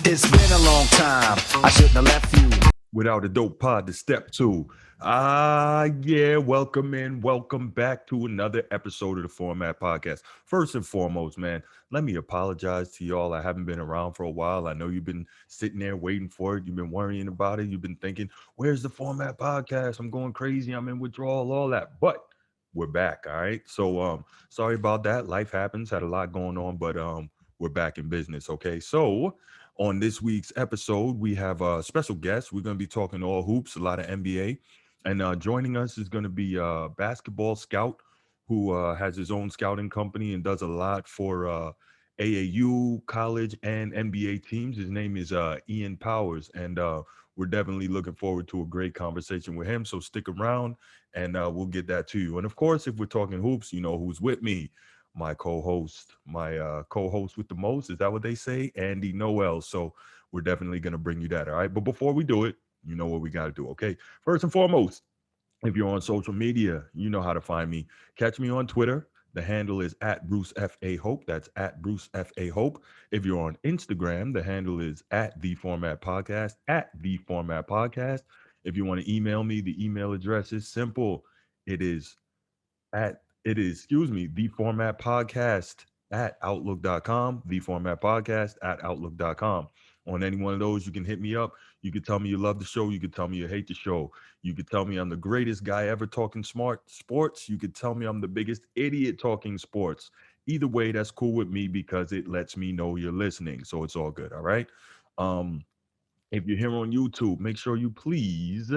It's been a long time. I shouldn't have left you. Without a dope pod to step to. Yeah, welcome back to another episode of the Format Podcast. First and foremost, man, let me apologize to y'all. I haven't been around for a while. I know you've been sitting there waiting for it. You've been worrying about it. You've been thinking, where's the Format Podcast? I'm going crazy. I'm in withdrawal, all that. But we're back, all right? So sorry about that. Life happens, had a lot going on, but we're back in business, okay? So on this week's episode, we have a special guest. We're going to be talking all hoops, a lot of NBA. And joining us is going to be a basketball scout who has his own scouting company and does a lot for AAU, college, and NBA teams. His name is Ian Powers. And we're definitely looking forward to a great conversation with him. So stick around and we'll get that to you. And of course, if we're talking hoops, you know who's with me. My co-host with the most. Is that what they say? Andy Noel. So we're definitely going to bring you that. All right. But before we do it, you know what we got to do. Okay. First and foremost, if you're on social media, you know how to find me. Catch me on Twitter. The handle is at Bruce F.A. Hope. That's at Bruce F.A. Hope. If you're on Instagram, the handle is at The Format Podcast, at The Format Podcast. If you want to email me, the email address is simple. The Format Podcast at Outlook.com, The Format Podcast at Outlook.com. On any one of those, you can hit me up. You can tell me you love the show. You can tell me you hate the show. You could tell me I'm the greatest guy ever talking smart sports. You could tell me I'm the biggest idiot talking sports. Either way, that's cool with me because it lets me know you're listening. So it's all good. All right. Um, if you're here on YouTube, make sure you please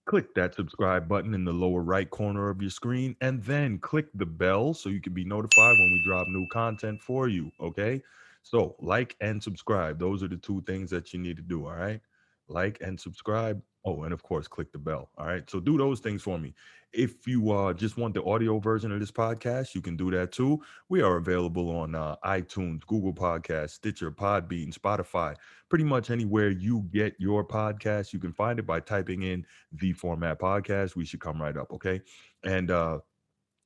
click that subscribe button in the lower right corner of your screen and then click the bell so you can be notified when we drop new content for you. Okay. So like and subscribe. Those are the two things that you need to do. All right. Like and subscribe. Oh, and of course, click the bell. All right. So do those things for me. If you just want the audio version of this podcast, you can do that too. We are available on iTunes, Google Podcasts, Stitcher, Podbean, Spotify, pretty much anywhere you get your podcast. You can find it by typing in The Format Podcast. We should come right up. Okay. And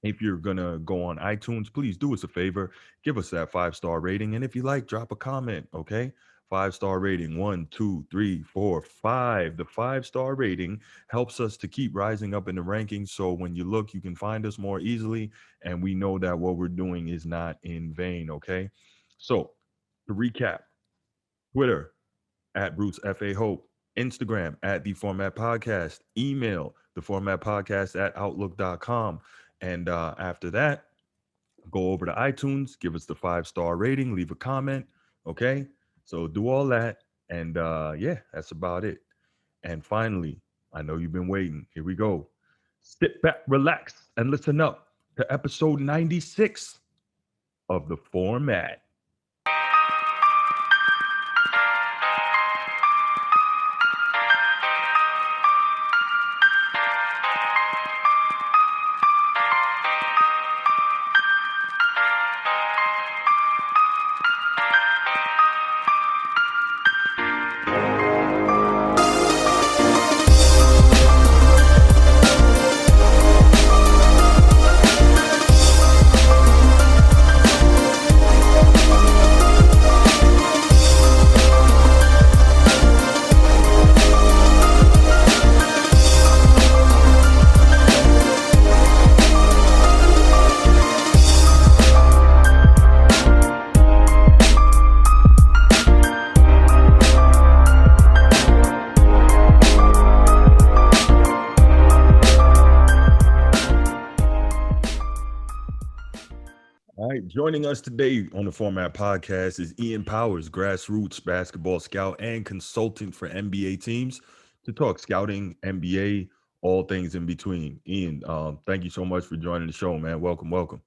if you're going to go on iTunes, please do us a favor. Give us that 5-star rating. And if you like, drop a comment. Okay. 5-star rating. 1, 2, 3, 4, 5. The 5-star rating helps us to keep rising up in the rankings. So when you look, you can find us more easily. And we know that what we're doing is not in vain. Okay. So to recap, Twitter at Bruce F.A. Hope, Instagram at The Format Podcast, email The Format Podcast at Outlook.com. And after that, go over to iTunes, give us the 5-star rating, leave a comment. Okay. So do all that. And yeah, that's about it. And finally, I know you've been waiting. Here we go. Sit back, relax, and listen up to episode 96 of The Format. All right, joining us today on the Format Podcast is Ian Powers, grassroots basketball scout and consultant for NBA teams, to talk scouting, NBA, all things in between. Ian, thank you so much for joining the show, man. Welcome, welcome.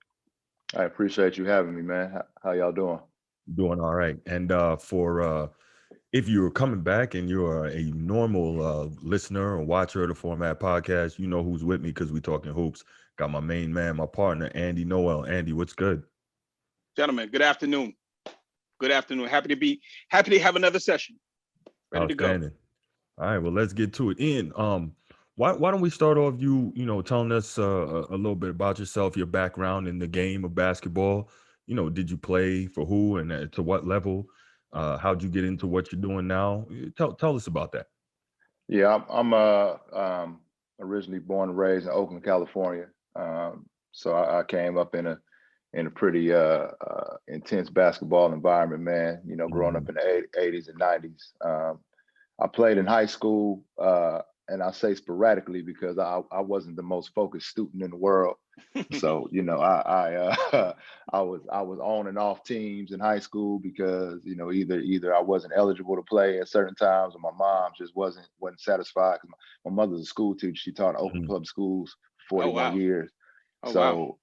I appreciate you having me, man. How y'all doing? Doing all right. And for if you're coming back and you're a normal listener or watcher of the Format Podcast, you know who's with me because we're talking hoops. Got my main man, my partner, Andy Noel. Andy, what's good? Gentlemen, good afternoon. Good afternoon. Happy to have another session. Ready to go. All right, well, let's get to it. Ian, why don't we start off you telling us a little bit about yourself, your background in the game of basketball. Did you play for who and to what level? How'd you get into what you're doing now? Tell us about that. Yeah, I'm originally born and raised in Oakland, California. So I came up in a pretty intense basketball environment, man. You know, growing up in the 80s and 90s. I played in high school, and I say sporadically because I wasn't the most focused student in the world. So you know, I was on and off teams in high school because you know either I wasn't eligible to play at certain times, or my mom just wasn't satisfied. 'Cause my mother's a school teacher; she taught in Oakland public schools for Oh 41 wow. years. Oh So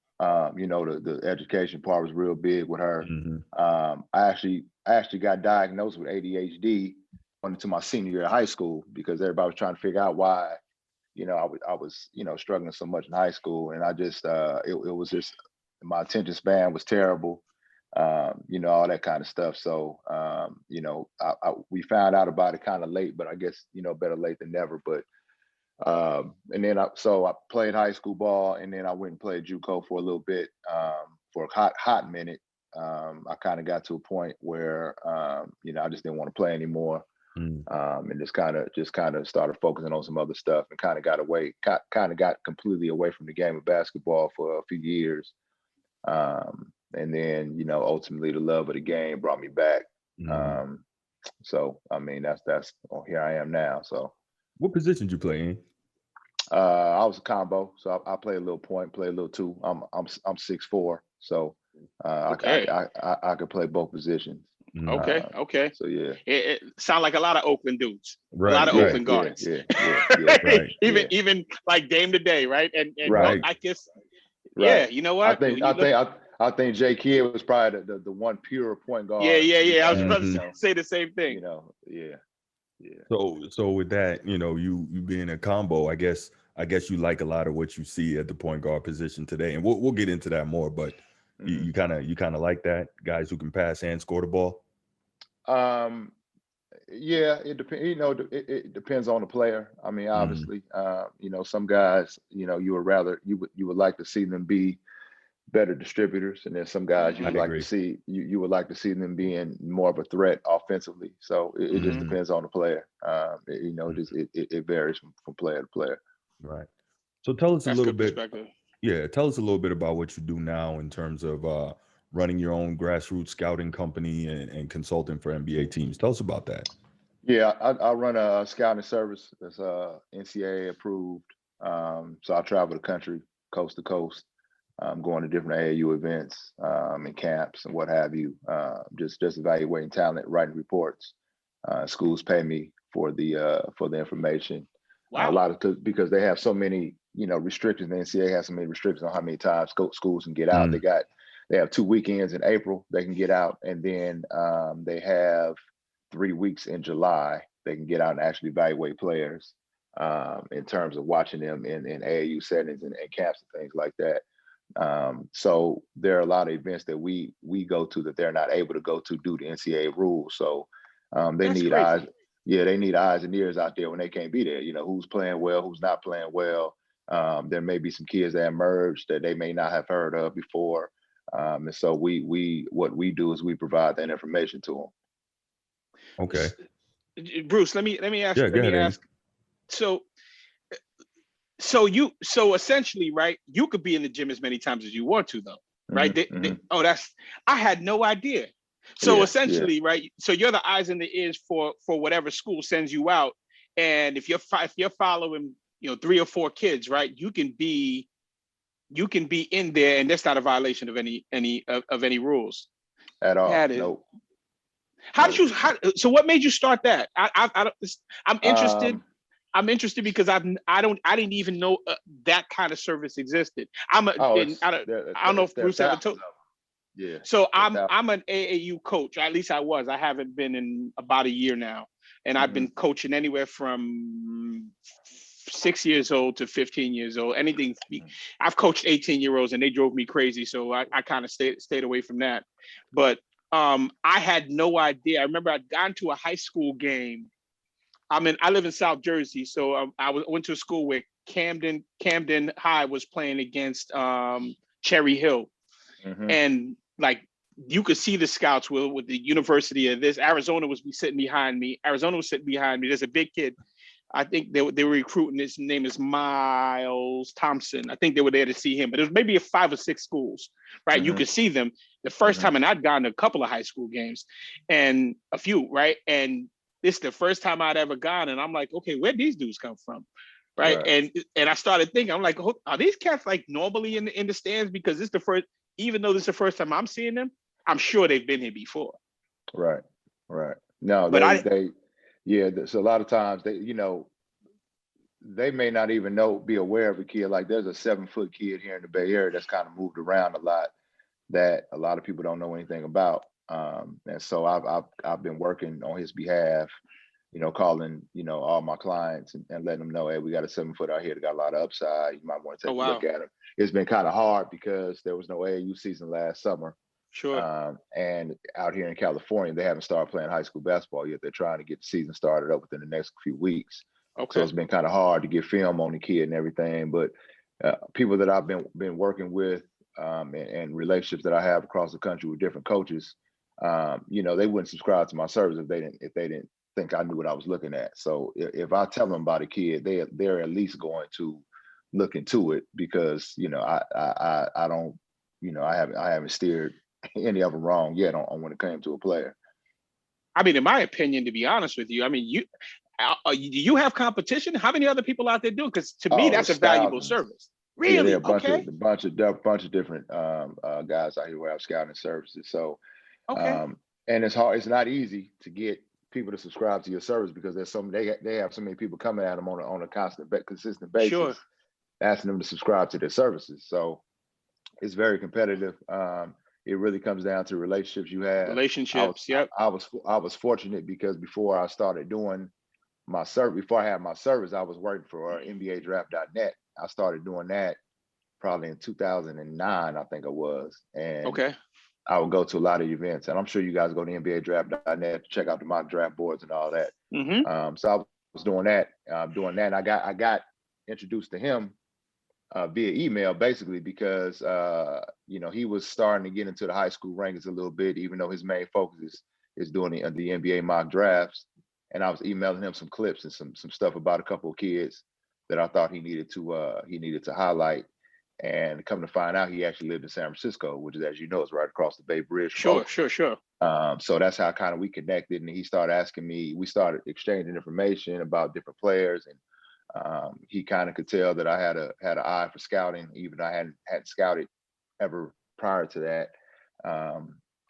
you know the education part was real big with her. Mm-hmm. I actually got diagnosed with ADHD going into my senior year of high school because everybody was trying to figure out why, you know, I was, you know, struggling so much in high school. And I just, it was just, my attention span was terrible, you know, all that kind of stuff. So, you know, we found out about it kind of late, but I guess, you know, better late than never. But, and then so I played high school ball, and then I went and played JUCO for a little bit, for a hot minute. I kind of got to a point where, you know, I just didn't want to play anymore. And just kind of started focusing on some other stuff, and kind of got completely away from the game of basketball for a few years. And then, you know, ultimately the love of the game brought me back. So, I mean, that's here I am now. So What position did you play in? I was a combo. So I play a little point, play a little two. I'm 6'4", so Okay. I could play both positions. Okay. Okay. So yeah. It sound like a lot of Oakland dudes. Right, A lot of right, Oakland guards. Yeah. Right. Even like game to day, right? And Right. I guess Right. yeah, you know what? I think Jay Kidd was probably the one pure point guard. Yeah. I was about Mhm. to say the same thing. You know, yeah. So with that, you know, you being a combo, I guess you like a lot of what you see at the point guard position today, and we'll get into that more. But you kind of like that, guys who can pass and score the ball. Yeah, it depends. You know, it depends on the player. I mean, obviously, you know, some guys, you know, you would like to see them be better distributors, and then some guys you would like to see you would like to see them being more of a threat offensively. So it just depends on the player. You know, it varies from player to player. Right. So tell us That's a little good bit. perspective. Yeah, tell us a little bit about what you do now in terms of running your own grassroots scouting company and consulting for NBA teams. Tell us about that. Yeah, I run a scouting service that's NCAA approved. So I travel the country, coast to coast, going to different AAU events and camps and what have you. Just evaluating talent, writing reports. Schools pay me for the information. Wow. A lot of because they have so many, you know, restrictions. The NCAA has so many restrictions on how many times schools can get out. They have 2 weekends in April they can get out, and then they have 3 weeks in July they can get out and actually evaluate players in terms of watching them in AAU settings and camps and things like that. So there are a lot of events that we go to that they're not able to go to due to NCAA rules. So they That's need crazy. eyes. Yeah, they need eyes and ears out there when they can't be there. You know, who's playing well, who's not playing well. There may be some kids that emerge that they may not have heard of before. And so what we do is we provide that information to them. Okay. Bruce, let me ask. Yeah, Let go me ahead, ask. So essentially, right? You could be in the gym as many times as you want to, though, right? I had no idea. So essentially, right? So you're the eyes and the ears for whatever school sends you out, and if you're following, you know, 3 or 4 kids, right? You can be in there, and that's not a violation of any rules At all. That is. Nope. So what made you start that? I'm interested. I'm interested because I didn't even know that kind of service existed. I don't know if Bruce ever told. Yeah. So I'm an AAU coach. At least I was. I haven't been in about a year now, and I've been coaching anywhere from 6 years old to 15 years old. Anything. I've coached 18-year-olds, and they drove me crazy. So I kind of stayed away from that. But I had no idea. I remember I'd gone to a high school game. I live in South Jersey, so I went to a school where Camden High was playing against Cherry Hill, and like you could see the scouts with the University of this. Arizona was sitting behind me. There's a big kid. I think they were recruiting. His name is Miles Thompson. I think they were there to see him, but it was maybe 5 or 6 schools, right? You could see them the first time, and I'd gone to a couple of high school games and a few, right? And this is the first time I'd ever gone, and I'm like, okay, where'd these dudes come from? Right. And I started thinking, I'm like, are these cats like normally in the stands? Because this is the first, even though this is the first time I'm seeing them, I'm sure they've been here before. Right. No, But so a lot of times they may not even be aware of a kid. Like there's a 7-foot kid here in the Bay Area that's kind of moved around a lot that a lot of people don't know anything about. And so I've been working on his behalf, calling, all my clients and letting them know, hey, we got a 7-foot out here that got a lot of upside. You might want to take a look at him. It's been kind of hard because there was no AAU season last summer. Sure. And out here in California, they haven't started playing high school basketball yet. They're trying to get the season started up within the next few weeks. Okay. So it's been kind of hard to get film on the kid and everything. But people that I've been working with and relationships that I have across the country with different coaches, they wouldn't subscribe to my service if they didn't think I knew what I was looking at. So if I tell them about a kid, they're at least going to look into it because I don't I haven't steered any of them wrong yet on when it came to a player. I mean, in my opinion, to be honest with you, I mean, do you have competition? How many other people out there do? Because to me, that's a valuable service. Really? Yeah, a bunch of different guys out here who have scouting services. So, and it's hard. It's not easy to get people to subscribe to your service because they have so many people coming at them on a consistent basis, asking them to subscribe to their services. So it's very competitive. It really comes down to relationships you have. I was fortunate because before I started doing my service, before I had my service, I was working for NBADraft.net. I started doing that probably in 2009, I think it was. And I would go to a lot of events, and I'm sure you guys go to NBADraft.net to check out the mock draft boards and all that. So I was doing that, and I got introduced to him via email, basically because he was starting to get into the high school rankings a little bit, even though his main focus is doing the NBA mock drafts. And I was emailing him some clips and some stuff about a couple of kids that I thought he needed to highlight. And come to find out, he actually lived in San Francisco, which is, as you know, is right across the Bay Bridge. Sure. So that's how kind of we connected, and he started asking me. We started exchanging information about different players, and he kind of could tell that I had an eye for scouting, even though I hadn't scouted ever prior to that.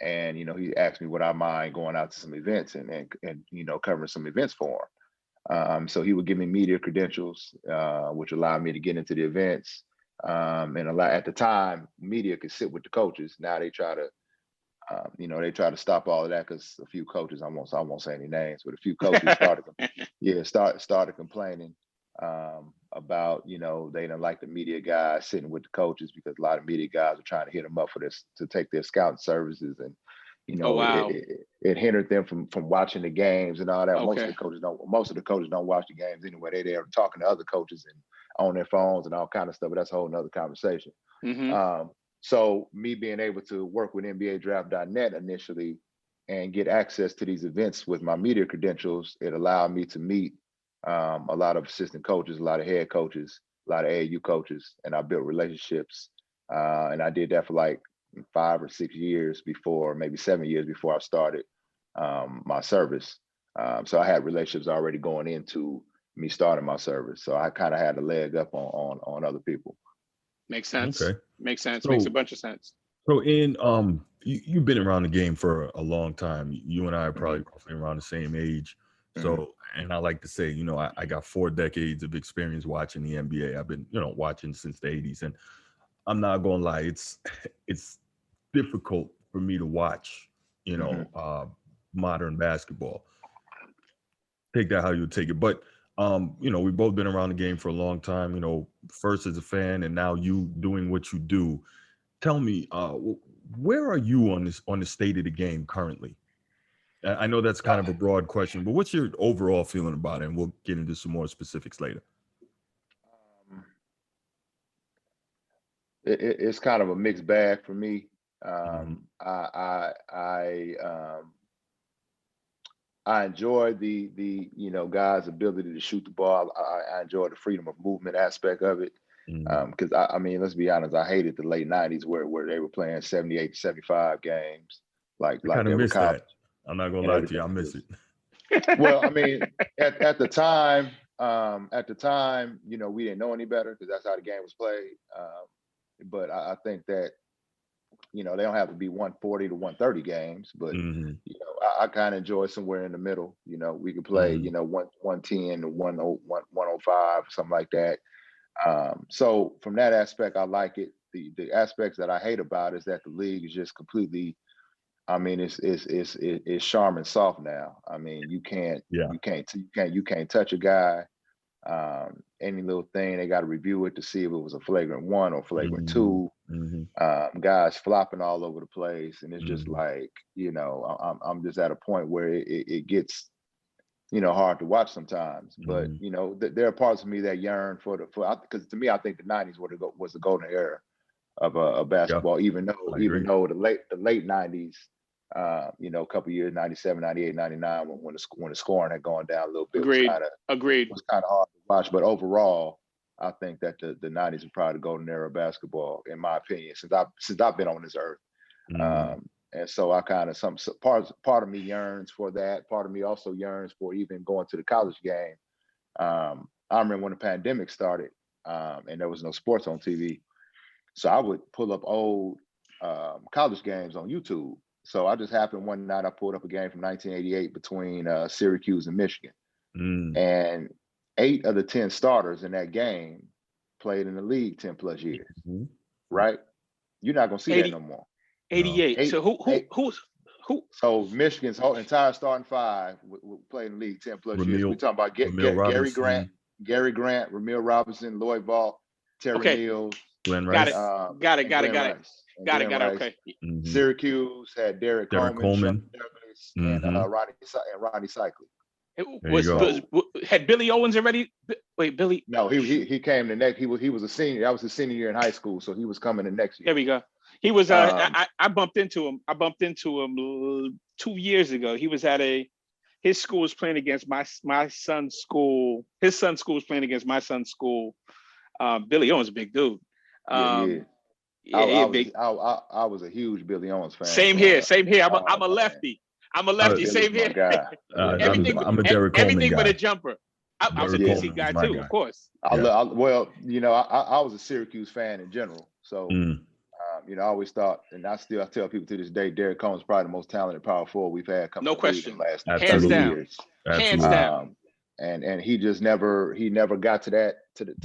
And he asked me would I mind going out to some events and covering some events for him. So he would give me media credentials, which allowed me to get into the events. And at the time, media could sit with the coaches. Now they try to stop all of that because a few coaches, I won't say any names, but a few coaches started complaining about they didn't like the media guys sitting with the coaches because a lot of media guys are trying to hit them up for this to take their scouting services, and it hindered them from watching the games and all that. Most of the coaches don't watch the games anyway. They're there talking to other coaches and on their phones and all kind of stuff, but that's a whole nother conversation. So me being able to work with NBADraft.net initially and get access to these events with my media credentials, it allowed me to meet a lot of assistant coaches, a lot of head coaches, a lot of AAU coaches, and I built relationships. And I did that for like 5 or 6 years before, maybe 7 years before I started my service. So I had relationships already going into me starting my service. So I kind of had a leg up on other people. Makes sense. Okay. Makes sense. So, Makes a bunch of sense. So you've been around the game for a long time. You and I are probably roughly around the same age. So, and I like to say, I got 4 decades of experience watching the NBA. I've been, watching since the 80s. And I'm not going to lie, it's difficult for me to watch, modern basketball. Take that how you take it. But, we've both been around the game for a long time, first as a fan and now you doing what you do. Tell me, where are you on the state of the game currently? I know that's kind of a broad question, but what's your overall feeling about it? And we'll get into some more specifics later. It's kind of a mixed bag for me. I enjoy the guys' ability to shoot the ball. I enjoy the freedom of movement aspect of it. Because I mean, let's be honest, I hated the late '90s where they were playing 78 to 75 games, like I kind they of were miss college. that. I'm not gonna and lie to you, I everything miss was- it. Well, I mean, at the time, we didn't know any better because that's how the game was played. But I think that they don't have to be 140 to 130 games, but Mhm. I kind of enjoy somewhere in the middle. We could play, 110 to 105, something like that. So from that aspect, I like it. The aspects that I hate about it is that the league is just completely. I mean, it's Charmin soft now. I mean, you can't touch a guy. Any little thing, they got to review it to see if it was a flagrant 1 or flagrant 2. Guys flopping all over the place, and it's just like I'm just at a point where it gets hard to watch sometimes. But there are parts of me that yearn because to me, I think the '90s was the golden era of basketball. Even though the late '90s, a couple years, 97, 98, 99, when the scoring had gone down a little bit, Agreed. was kind of hard to watch. But overall, I think that the '90s is probably the golden era of basketball, in my opinion, since I've been on this earth. And so I kind of part of me yearns for that. Part of me also yearns for even going to the college game. I remember when the pandemic started, and there was no sports on TV, so I would pull up old college games on YouTube. So I just happened one night, I pulled up a game from 1988 between Syracuse and Michigan, and 8 of the 10 starters in that game played in the league 10 plus years. Right? You're not gonna see that no more. 88. So who? So Michigan's whole entire starting 5 would play in the league 10 plus years. We're talking about Gary Grant, Ramil Robinson, Lloyd Vault, Terry Mills, Glenn Rice. Got it. Okay. Syracuse had Derek Coleman, and Ronnie Cycli. Had Billy Owens already? Wait, Billy? No, he came the next. He was a senior. That was his senior year in high school, so he was coming the next year. There we go. He was. I bumped into him. 2 years ago. He was at his school was playing against my son's school. His son's school was playing against my son's school. Billy Owens, a big dude. I was a huge Billy Owens fan. Same here. I'm a lefty. Same here. I'm a Derek Coleman everything guy. but a jumper. I was a DC guy too, of course. I was a Syracuse fan in general. So, I always thought, and I tell people to this day, Derek Coleman is probably the most talented power forward we've had coming. No question. In the last Hands down. years. Hands down. And he just never got to the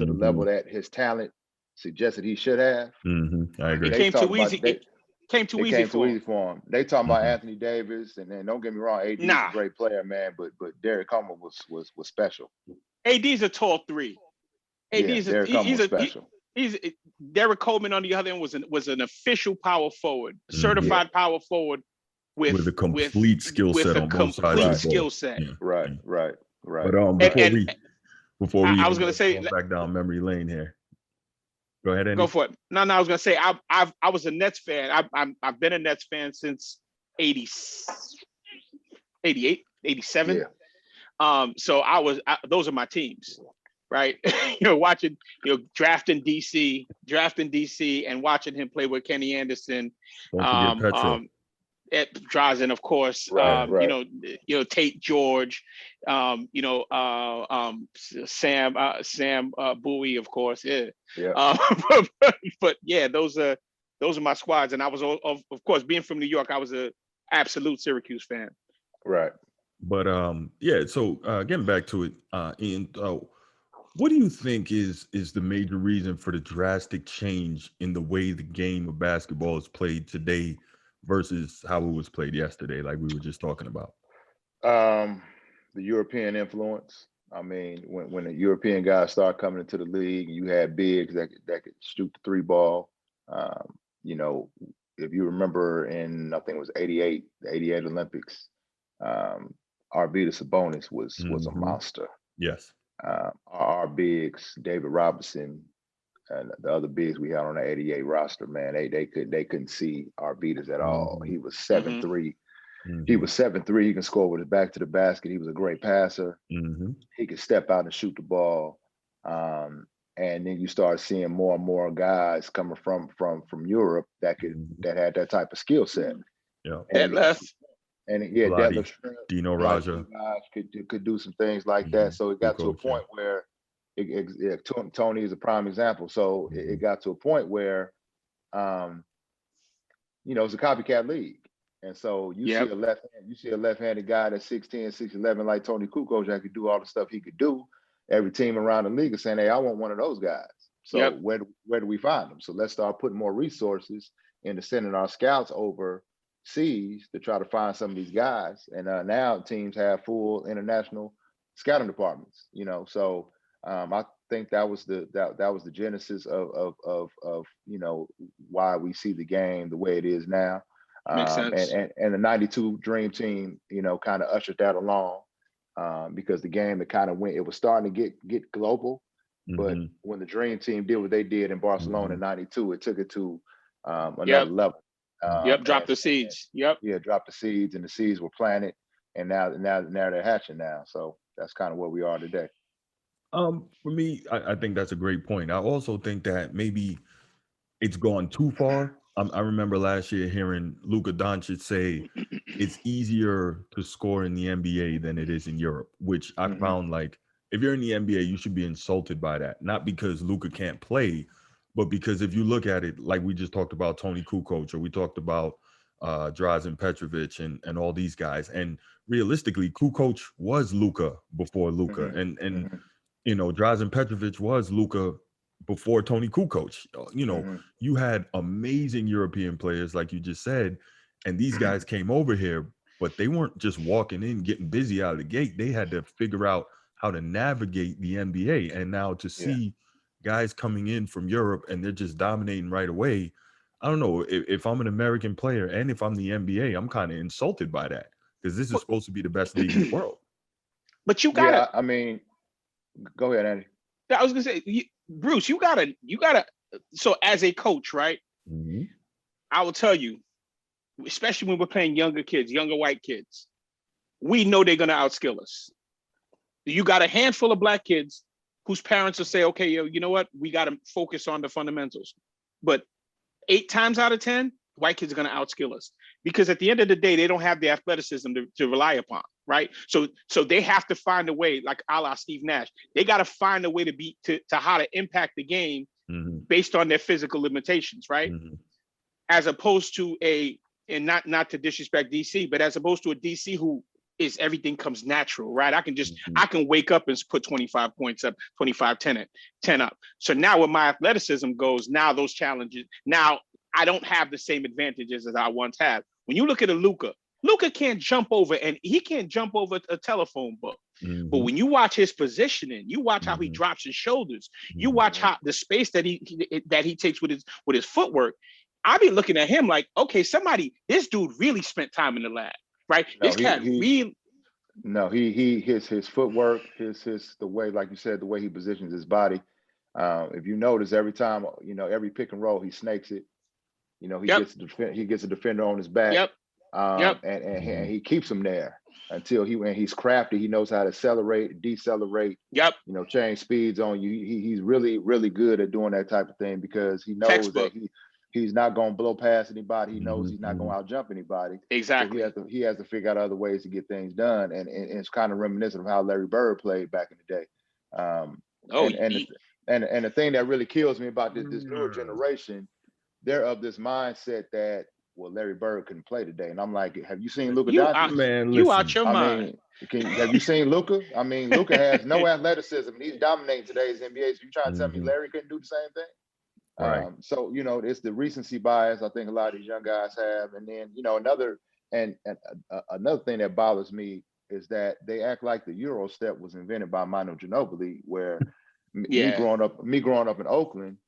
level that his talent suggested he should have. I agree. It came too easy. It came too easy for him. They talking about Anthony Davis, and then don't get me wrong, AD is a great player, man, but Derek Coleman was special. AD's a tall 3. Derek Coleman was special. Derek Coleman on the other end was an official power forward, certified power forward with a complete skill set on both sides of the ball. Right. But before we I was gonna say back down memory lane here. Go ahead, Andy. Go for it. No, I was gonna say I was a Nets fan. I've been a Nets fan since 88, 87. Yeah. So those are my teams, right? Watching, drafting DC and watching him play with Kenny Anderson. Don't forget Petro. At Drazen, of course, right. Tate George, Sam Bowie, of course, but yeah, those are my squads, and I was of course, being from New York, I was a absolute Syracuse fan. Right. But so getting back to it, Ian, what do you think is the major reason for the drastic change in the way the game of basketball is played today versus how it was played yesterday, like we were just talking about? The European influence. I mean, when the European guys start coming into the league, you had bigs that could shoot the 3 ball. If you remember in, I think it was the 88 Olympics, Arvydas Sabonis was a monster. Yes. Our bigs, David Robinson, and the other bigs we had on the 88 roster, man, they couldn't see Arvidas at all. He was 7'3". He was 7'3". He can score with his back to the basket. He was a great passer. He could step out and shoot the ball. And then you start seeing more and more guys coming from Europe that had that type of skill set. Yeah. Deadlift. And deadlift, Dino Raja guys could do some things like that. So it got to a point where Tony is a prime example. So it got to a point where, it's a copycat league. And so you see a left-handed guy that's 6'10", 6'11", like Tony Kukoc, that could do all the stuff he could do. Every team around the league is saying, hey, I want one of those guys. So where do we find them? So let's start putting more resources into sending our scouts overseas to try to find some of these guys. And now teams have full international scouting departments. So I think that was the genesis of why we see the game the way it is now. Makes sense. And the 92 Dream Team, kind of ushered that along because the game, it was starting to get global. But when the Dream Team did what they did in Barcelona in 92, it took it to another level. Drop the seeds. Drop the seeds, and the seeds were planted, and now they're hatching now. So that's kind of where we are today. For me, I think that's a great point. I also think that maybe it's gone too far. I remember last year hearing Luka Doncic say it's easier to score in the NBA than it is in Europe, which I found like if you're in the NBA, you should be insulted by that. Not because Luka can't play, but because if you look at it, like we just talked about Tony Kukoc, or we talked about Drazen Petrovic and all these guys. And realistically, Kukoc was Luka before Luka. And Drazen Petrovic was Luka before Tony Kukoc. You had amazing European players, like you just said, and these guys came over here, but they weren't just walking in, getting busy out of the gate. They had to figure out how to navigate the NBA. And now to see guys coming in from Europe and they're just dominating right away, I don't know, if I'm an American player and if I'm the NBA, I'm kind of insulted by that because this is supposed to be the best league in the world. But you gotta, go ahead, Andy. I was gonna say, Bruce, you gotta. So as a coach, right? I will tell you, especially when we're playing younger kids, younger white kids, we know they're gonna outskill us. You got a handful of black kids whose parents will say, okay, you know what? We got to focus on the fundamentals. But 8 times out of 10, white kids are going to outskill us because at the end of the day, they don't have the athleticism to rely upon, right? So they have to find a way, like a la Steve Nash. They got to find a way to how to impact the game based on their physical limitations, right? As opposed to and not to disrespect DC, but as opposed to a DC who is everything comes natural, right? I can wake up and put 25 points up, 25, 10 up. So now when my athleticism goes, now those challenges, now I don't have the same advantages as I once had. When you look at a Luka can't jump over, and he can't jump over a telephone book. But when you watch his positioning, you watch how he drops his shoulders, you watch how the space that he takes with his footwork, I be looking at him like, okay, this dude really spent time in the lab. Right. His footwork, the way, like you said, the way he positions his body. If you notice, every time, every pick and roll, he snakes it. He gets a defender on his back. And he keeps him there until he's crafty. He knows how to accelerate, decelerate. Change speeds on you. He's really, really good at doing that type of thing because he knows that he's not going to blow past anybody. He knows he's not going to out-jump anybody. Exactly. So he has to figure out other ways to get things done. And it's kind of reminiscent of how Larry Bird played back in the day. And the thing that really kills me about this newer generation, they're of this mindset that, well, Larry Bird couldn't play today. And I'm like, have you seen Luka Doncic? You out your mind. Have you seen Luka? Luka has no athleticism. He's dominating today's NBA. So you trying to tell me Larry couldn't do the same thing? Right. So it's the recency bias I think a lot of these young guys have, and then another thing that bothers me is that they act like the Euro step was invented by Manu Ginobili, where me growing up in Oakland,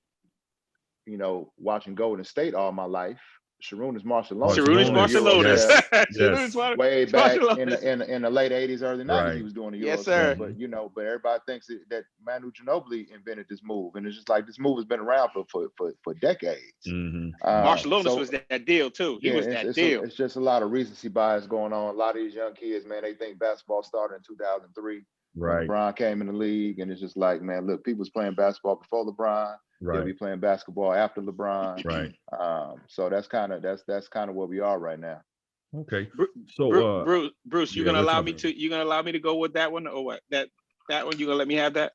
watching Golden State all my life, Sharunas Marshall Oh, Sarunas Sarunas, Marcelonis. yes. Sarunas Mar- way back in Marcelonis. the late 80s, early 90s, Right. he was doing the Yes, Euro sir. step. But but everybody thinks that Manu Ginobili invented this move, and it's just like this move has been around for decades. Mhm. Marcelonis So, was that deal too. He yeah, was that deal. it's just a lot of recency bias going on. A lot of these young kids, man, they think basketball started in 2003 when Right. LeBron came in the league, and it's just like, man, look, people was playing basketball before LeBron. They'll Right. be playing basketball after LeBron. Right. So that's kind of where we are right now. Okay. Bru- So Bruce, you yeah, gonna what's allow up, me man? to go with that one or what? That one you gonna let me have that?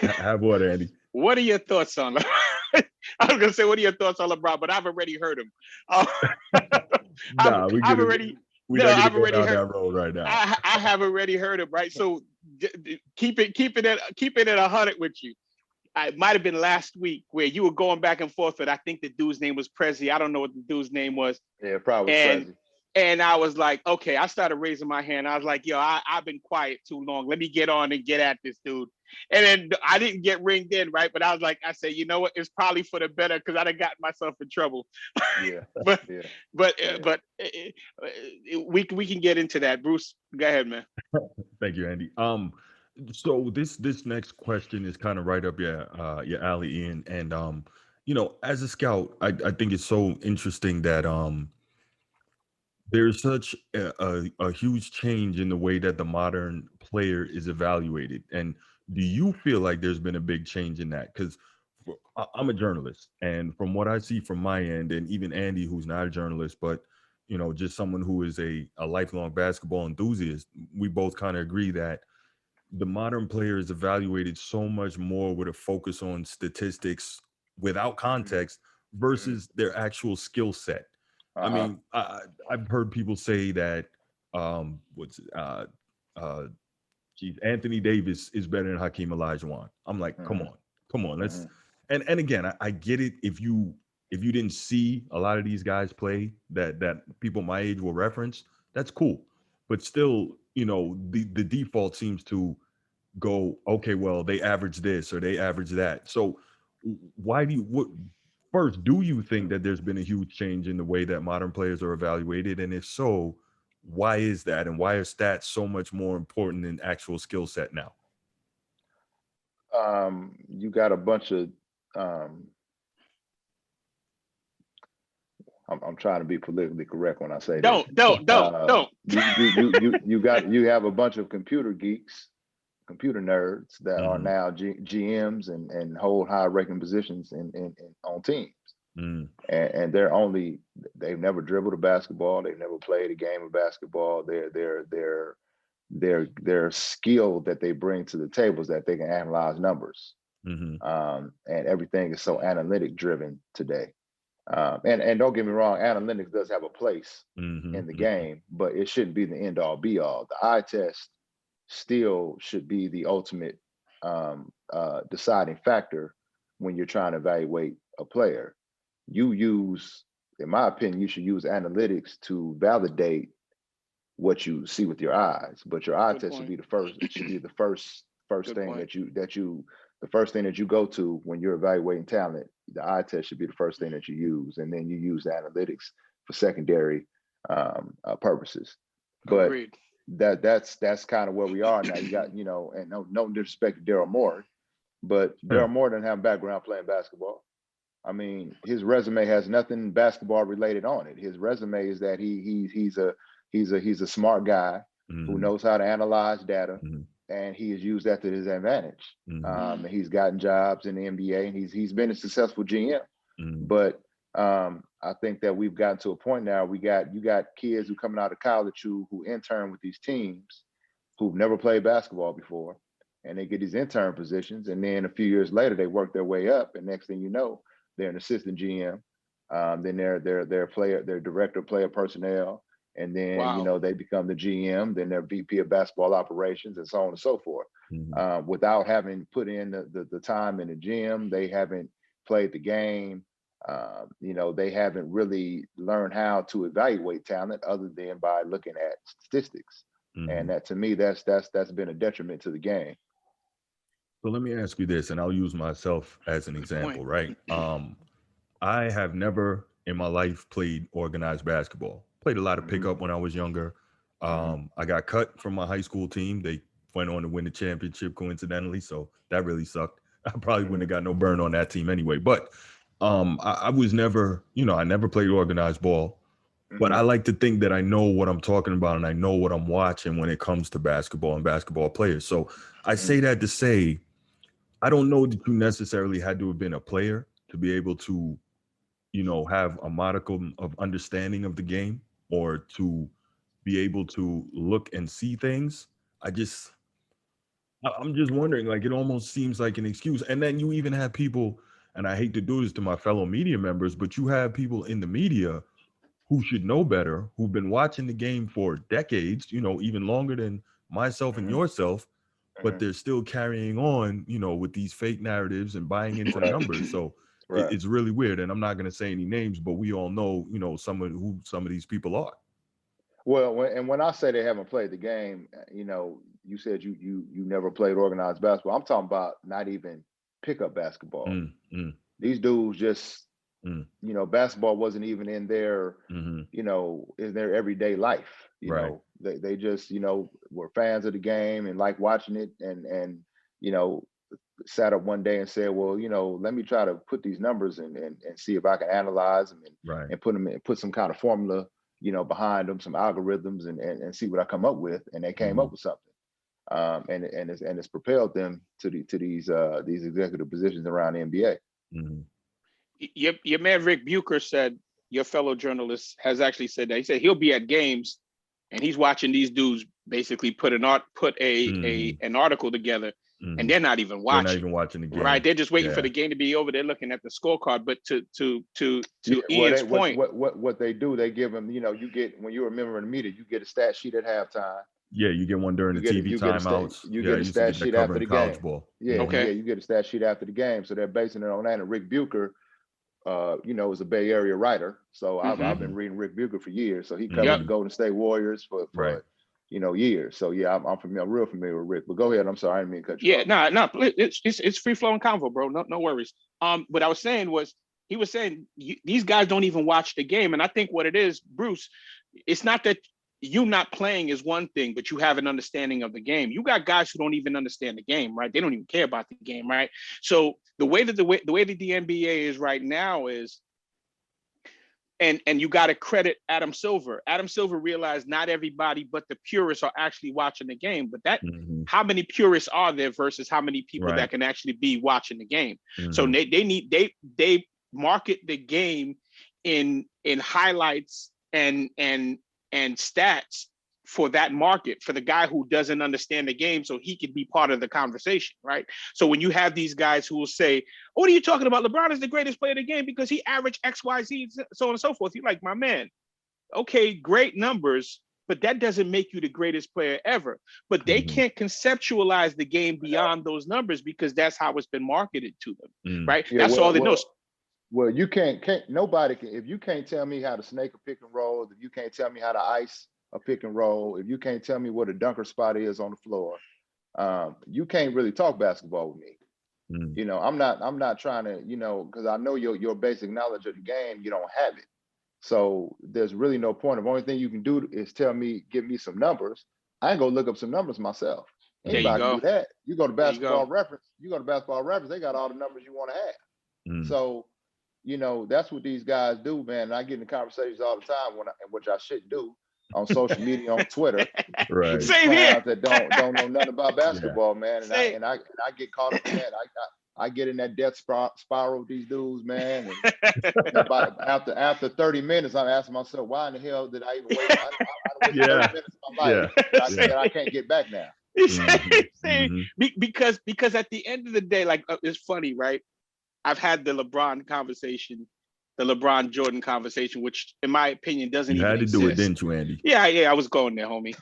Have what, Andy? What are your thoughts on? I was gonna say, what are your thoughts on LeBron? But I've already heard him. Nah, I've already. we're No, not I've gonna go already down heard. that road right now. I have already heard him. Right. So keep it at 100 with you. It might have been last week where you were going back and forth with, I think the dude's name was Prezi. I don't know what the dude's name was. Yeah, probably And crazy. and I was like, okay, I started raising my hand. I was like, yo, I've been quiet too long. Let me get on and get at this dude. And then I didn't get ringed in, right? But I said, you know what? It's probably for the better because I'd have gotten myself in trouble. Yeah, But yeah. we can get into that. Bruce, go ahead, man. Thank you, Andy. So this next question is kind of right up your alley, Ian. And as a scout, I think it's so interesting that there's such a huge change in the way that the modern player is evaluated. And do you feel like there's been a big change in that? Because I'm a journalist, and from what I see from my end, and even Andy, who's not a journalist, but just someone who is a lifelong basketball enthusiast, we both kind of agree that the modern player is evaluated so much more with a focus on statistics without context versus their actual skill set. I mean, I've heard people say that Anthony Davis is better than Hakeem Olajuwon. I'm like, come on, let's. And again, I get it. If you didn't see a lot of these guys play that people my age will reference, that's cool. But still, the default seems to go, okay, well, they average this or they average that. So why first, do you think that there's been a huge change in the way that modern players are evaluated? And if so, why is that? And why are stats so much more important than actual skill set now? You got a bunch of I'm trying to be politically correct when I say Don't. You have a bunch of computer geeks, computer nerds that are now GMs and hold high ranking positions in on teams. And they've never dribbled a basketball, they've never played a game of basketball. Their skill that they bring to the table is that they can analyze numbers. And everything is so analytic driven today. And don't get me wrong, analytics does have a place in the game, but it shouldn't be the end all be all. The eye test still should be the ultimate deciding factor when you're trying to evaluate a player. In my opinion, you should use analytics to validate what you see with your eyes, but your eye test should be the first. It should be the first thing the first thing that you go to when you're evaluating talent. The eye test should be the first thing that you use, and then you use the analytics for secondary purposes. But Agreed. that's kind of where we are now. You got and no disrespect to Daryl Morey, but Daryl Morey doesn't have a background playing basketball. I mean, his resume has nothing basketball related on it. His resume is that he's a smart guy who knows how to analyze data, and he has used that to his advantage. And he's gotten jobs in the NBA, and he's been a successful GM. But I think that we've gotten to a point now. You got kids who coming out of college who intern with these teams who've never played basketball before, and they get these intern positions, and then a few years later they work their way up, and next thing you know, they're an assistant GM. Then they're director of player personnel, and then they become the GM. Then they're VP of basketball operations, and so on and so forth. Without having put in the time in the gym, they haven't played the game. They haven't really learned how to evaluate talent other than by looking at statistics. And that, to me, that's been a detriment to the game. So let me ask you this, and I'll use myself as an example, right? I have never in my life played organized basketball. Played a lot of Mhm. pickup when I was younger. I got cut from my high school team. They went on to win the championship coincidentally, so that really sucked. I probably wouldn't have got no burn on that team anyway. But I was never, I never played organized ball. But I like to think that I know what I'm talking about and I know what I'm watching when it comes to basketball and basketball players. So I say that to say, I don't know that you necessarily had to have been a player to be able to, have a modicum of understanding of the game or to be able to look and see things. I'm just wondering, like, it almost seems like an excuse. And then you even have people, and I hate to do this to my fellow media members, but you have people in the media who should know better, who've been watching the game for decades, even longer than myself and yourself, but they're still carrying on, with these fake narratives and buying into the numbers. So Right. it's really weird. And I'm not going to say any names, but we all know, who some of these people are. Well, when I say they haven't played the game, you said you never played organized basketball. I'm talking about not even pickup basketball. These dudes just, basketball wasn't even in their, in their everyday life. Right. They just, were fans of the game and like watching it and sat up one day and said, well, let me try to put these numbers and see if I can analyze them and put them in, put some kind of formula, behind them, some algorithms and see what I come up with. And they came up with something. And it's propelled them to these executive positions around the NBA. Your man Rick Bucher said, your fellow journalist has actually said that. He said he'll be at games and he's watching these dudes basically put an article together, and they're not even watching. They're not even watching the game. Right, they're just waiting for the game to be over. They're looking at the scorecard. But to Ian's point, what they do, they give them, you get, when you're a member of the media, you get a stat sheet at halftime. Yeah, you get one during the TV timeouts. You get a stat sheet after the game. Ball. Yeah, okay. You get a stat sheet after the game. So they're basing it on that. And Rick Bucher, is a Bay Area writer. So I've been reading Rick Bucher for years. So he covered the Golden State Warriors for years. So yeah, I'm real familiar with Rick. But go ahead. I'm sorry, I didn't mean to cut you off. No, it's free flowing convo, bro. No worries. What I was saying was, he was saying these guys don't even watch the game, and I think what it is, Bruce, it's not that you not playing is one thing, but you have an understanding of the game. You got guys who don't even understand the game, right? They don't even care about the game, right? So the way that the NBA is right now is, and you got to credit Adam Silver. Adam Silver realized not everybody but the purists are actually watching the game. But that how many purists are there versus how many people that can actually be watching the game? So they market the game in highlights and stats for that market, for the guy who doesn't understand the game, so he can be part of the conversation, right? So when you have these guys who will say, oh, what are you talking about? LeBron is the greatest player of the game because he averaged X, Y, Z, so on and so forth. You're like, my man, okay, great numbers, but that doesn't make you the greatest player ever. But they can't conceptualize the game beyond those numbers because that's how it's been marketed to them, right? Yeah, that's all they know. Well, you nobody can, if you can't tell me how to snake a pick and roll, if you can't tell me how to ice a pick and roll, if you can't tell me what a dunker spot is on the floor, you can't really talk basketball with me. I'm not trying to, because I know your basic knowledge of the game, you don't have it. So there's really no point. The only thing you can do is give me some numbers. I ain't gonna look up some numbers myself. Anybody can do that. You go to Basketball Reference, they got all the numbers you want to have. So, that's what these guys do, man. And I get in conversations all the time which I shouldn't do on social media, on Twitter. Right. Same here. That don't know nothing about basketball, man. And I get caught up in that. I get in that death spiral with these dudes, man. And after 30 minutes, I'm asking myself, why in the hell did I even wait? I wasted 30 minutes of my life. I can't get back now. Because at the end of the day, like, it's funny, right? I've had the LeBron conversation, the LeBron Jordan conversation, which in my opinion doesn't even exist. You had to do it, didn't you, Andy? Yeah, I was going there, homie.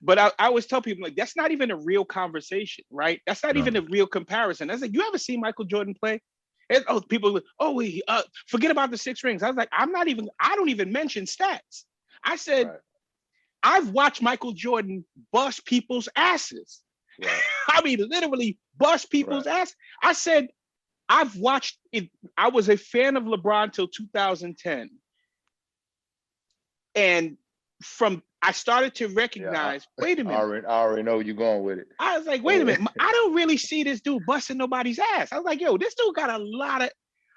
But I always tell people, like, that's not even a real conversation, right? That's not even a real comparison. I was like, you ever seen Michael Jordan play? And, people, forget about the 6 rings. I was like, I don't even mention stats. I said, I've watched Michael Jordan bust people's asses. I mean, literally bust people's ass. I said, I've watched it. I was a fan of LeBron till 2010. And I started to recognize, wait a minute. I already know where you're going with it. I was like, wait a minute. I don't really see this dude busting nobody's ass. I was like, yo, this dude got a lot of,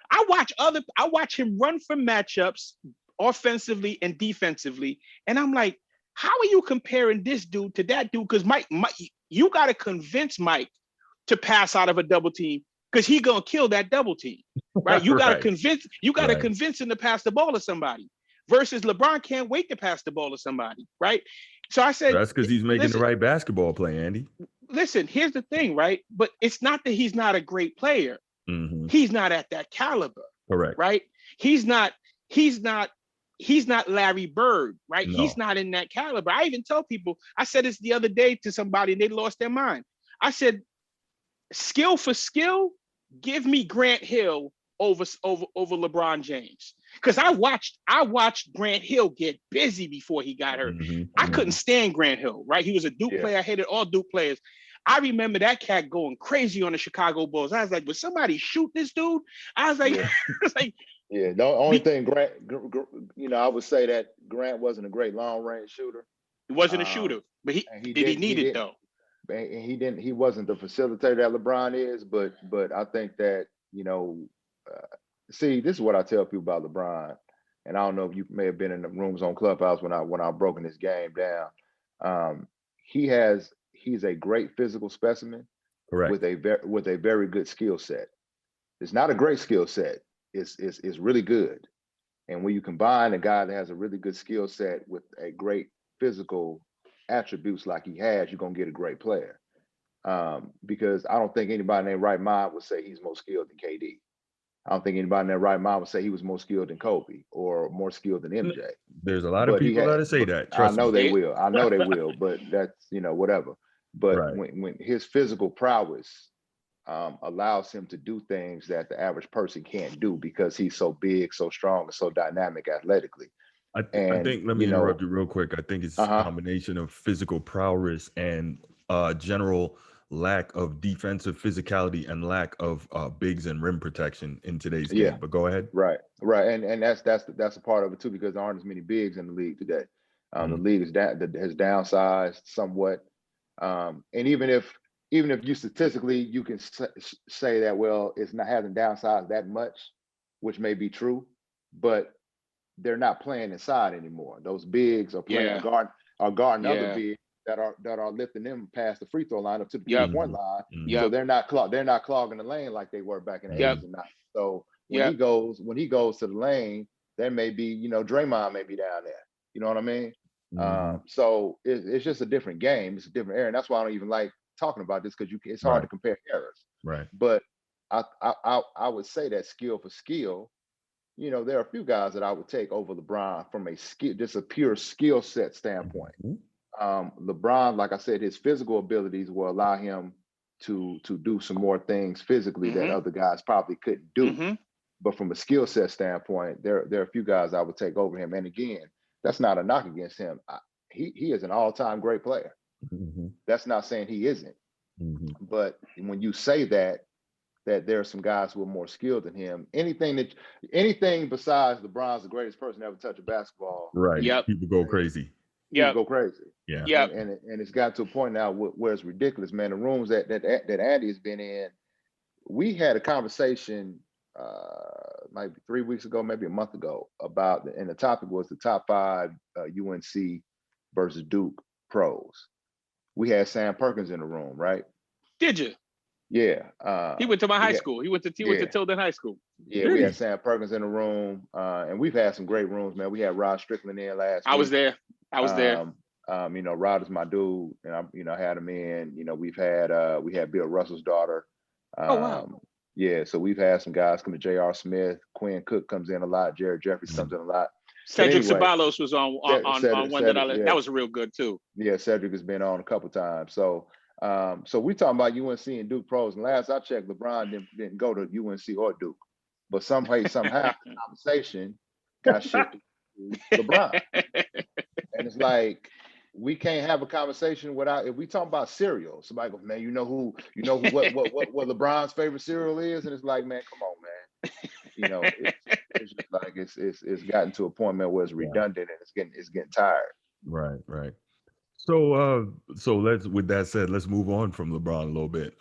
I watch him run from matchups offensively and defensively. And I'm like, how are you comparing this dude to that dude? Because Mike, you got to convince Mike to pass out of a double team because he gonna kill that double team, right? You got to convince him to pass the ball to somebody. Versus LeBron can't wait to pass the ball to somebody, right? So I said that's because he's making the right basketball play, Andy. Listen, here's the thing, right? But it's not that he's not a great player. Mm-hmm. He's not at that caliber. Correct. Right? He's not Larry Bird, right? No. He's not in that caliber. I even tell people, I said this the other day to somebody and they lost their mind. I said, skill for skill, give me Grant Hill over LeBron James. Because I watched Grant Hill get busy before he got hurt. Mm-hmm. I couldn't stand Grant Hill, right? He was a Duke player. I hated all Duke players. I remember that cat going crazy on the Chicago Bulls. I was like, would somebody shoot this dude? I was like, yeah. The only thing Grant, I would say that Grant wasn't a great long range shooter. He wasn't a shooter, but he need it though. And he wasn't the facilitator that LeBron is, but I think that, see, this is what I tell people about LeBron, and I don't know if you may have been in the rooms on Clubhouse when I broken this game down. He's a great physical specimen, correct, with a very good skill set. It's not a great skill set. It's really good, and when you combine a guy that has a really good skill set with a great physical attributes like he has, you're gonna get a great player. Because I don't think anybody in their right mind would say he's more skilled than KD. I don't think anybody in their right mind would say he was more skilled than Kobe or more skilled than MJ. There's a lot of people that say that. I know they will. I know they will, but that's, whatever. But right. when his physical prowess allows him to do things that the average person can't do because he's so big, so strong, and so dynamic athletically. I think, let me interrupt you real quick. I think it's a combination of physical prowess and general lack of defensive physicality and lack of bigs and rim protection in today's game. But go ahead. Right. And that's a part of it too, because there aren't as many bigs in the league today. The league has downsized somewhat. And even if you statistically you can say that, well, hasn't downsized that much, which may be true, but they're not playing inside anymore. Those bigs are playing guarding other bigs that are lifting them past the free throw line up to the 3-point line. So they're not clogging the lane like they were back in the 80s and 90s. So when he goes to the lane, there may be, Draymond may be down there. You know what I mean? So it's just a different game. It's a different era. And that's why I don't even like talking about this, because it's hard to compare eras. Right. But I would say that skill for skill, there are a few guys that I would take over LeBron from just a pure skill set standpoint. LeBron, like I said, his physical abilities will allow him to do some more things physically that other guys probably couldn't do. But from a skill set standpoint, there are a few guys I would take over him. And again, that's not a knock against him. He is an all-time great player. That's not saying he isn't. But when you say that there are some guys who are more skilled than him, anything besides LeBron's the greatest person to ever touch a basketball. Right. People go crazy. Go crazy. Yeah. And it's got to a point now where it's ridiculous, man. The rooms that Andy has been in, we had a conversation maybe 3 weeks ago, maybe a month ago, and the topic was the top 5 UNC versus Duke pros. We had Sam Perkins in the room, right? Did you? Yeah. He went to my high school. He went to Tilden High School. Yeah, we had Sam Perkins in the room. And we've had some great rooms, man. We had Rod Strickland in last week. I was there. Rod is my dude, and I had him in. We had Bill Russell's daughter. Oh wow. Yeah, so we've had some guys come to J.R. Smith. Quinn Cook comes in a lot. Jared Jeffries comes in a lot. Cedric Ceballos was on one that I like. That was real good too. Yeah, Cedric has been on a couple times. So we talking about UNC and Duke pros. And last I checked, LeBron didn't go to UNC or Duke. But somehow the conversation got shifted to LeBron. And it's like, we can't have a conversation without, if we talk about cereal, somebody goes, man, what LeBron's favorite cereal is, and it's like, man, come on, man. It's just like it's gotten to a point, man, where it's redundant and it's getting tired. Right. So with that said, let's move on from LeBron a little bit.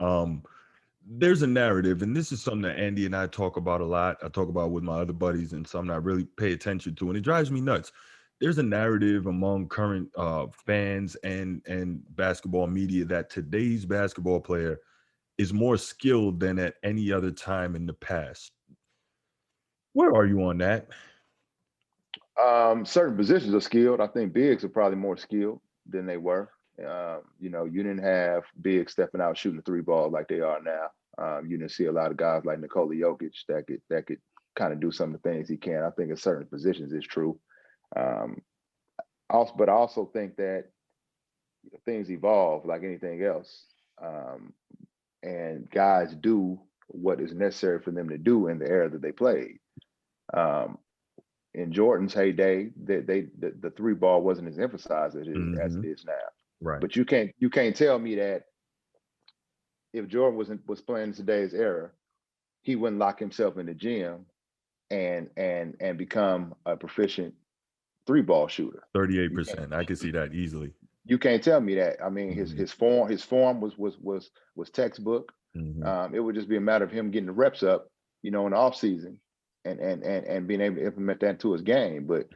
There's a narrative, and this is something that Andy and I talk about a lot. I talk about with my other buddies, and something I really pay attention to, and it drives me nuts. There's a narrative among current fans and basketball media that today's basketball player is more skilled than at any other time in the past. Where are you on that? Certain positions are skilled. I think bigs are probably more skilled than they were. You didn't have bigs stepping out shooting the three ball like they are now. You didn't see a lot of guys like Nikola Jokic that could kind of do some of the things he can. I think in certain positions it's true. But I also think that things evolve like anything else, and guys do what is necessary for them to do in the era that they played. In Jordan's heyday, the three ball wasn't as emphasized as it is now. Right. But you can't tell me that if Jordan was playing in today's era, he wouldn't lock himself in the gym and become a proficient three ball shooter. 38%. I can see that easily. You can't tell me that. I mean, his form was textbook. It would just be a matter of him getting the reps up, in the off season, and being able to implement that into his game. But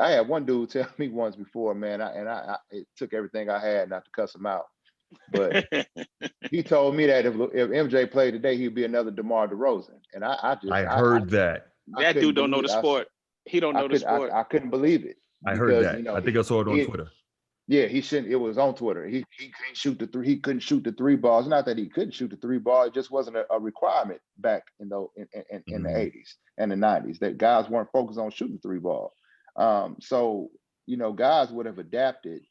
I had one dude tell me once before, man, I it took everything I had not to cuss him out. But he told me that if MJ played today, he'd be another DeMar DeRozan. And I heard that. That dude don't know the sport. He don't know the sport. I couldn't believe it. I heard that. I think I saw it on Twitter. Yeah, he shouldn't. It was on Twitter. He couldn't shoot the three. He couldn't shoot the three balls. Not that he couldn't shoot the three ball. It just wasn't a requirement back in the 80s and the 90s that guys weren't focused on shooting three ball. So guys would have adapted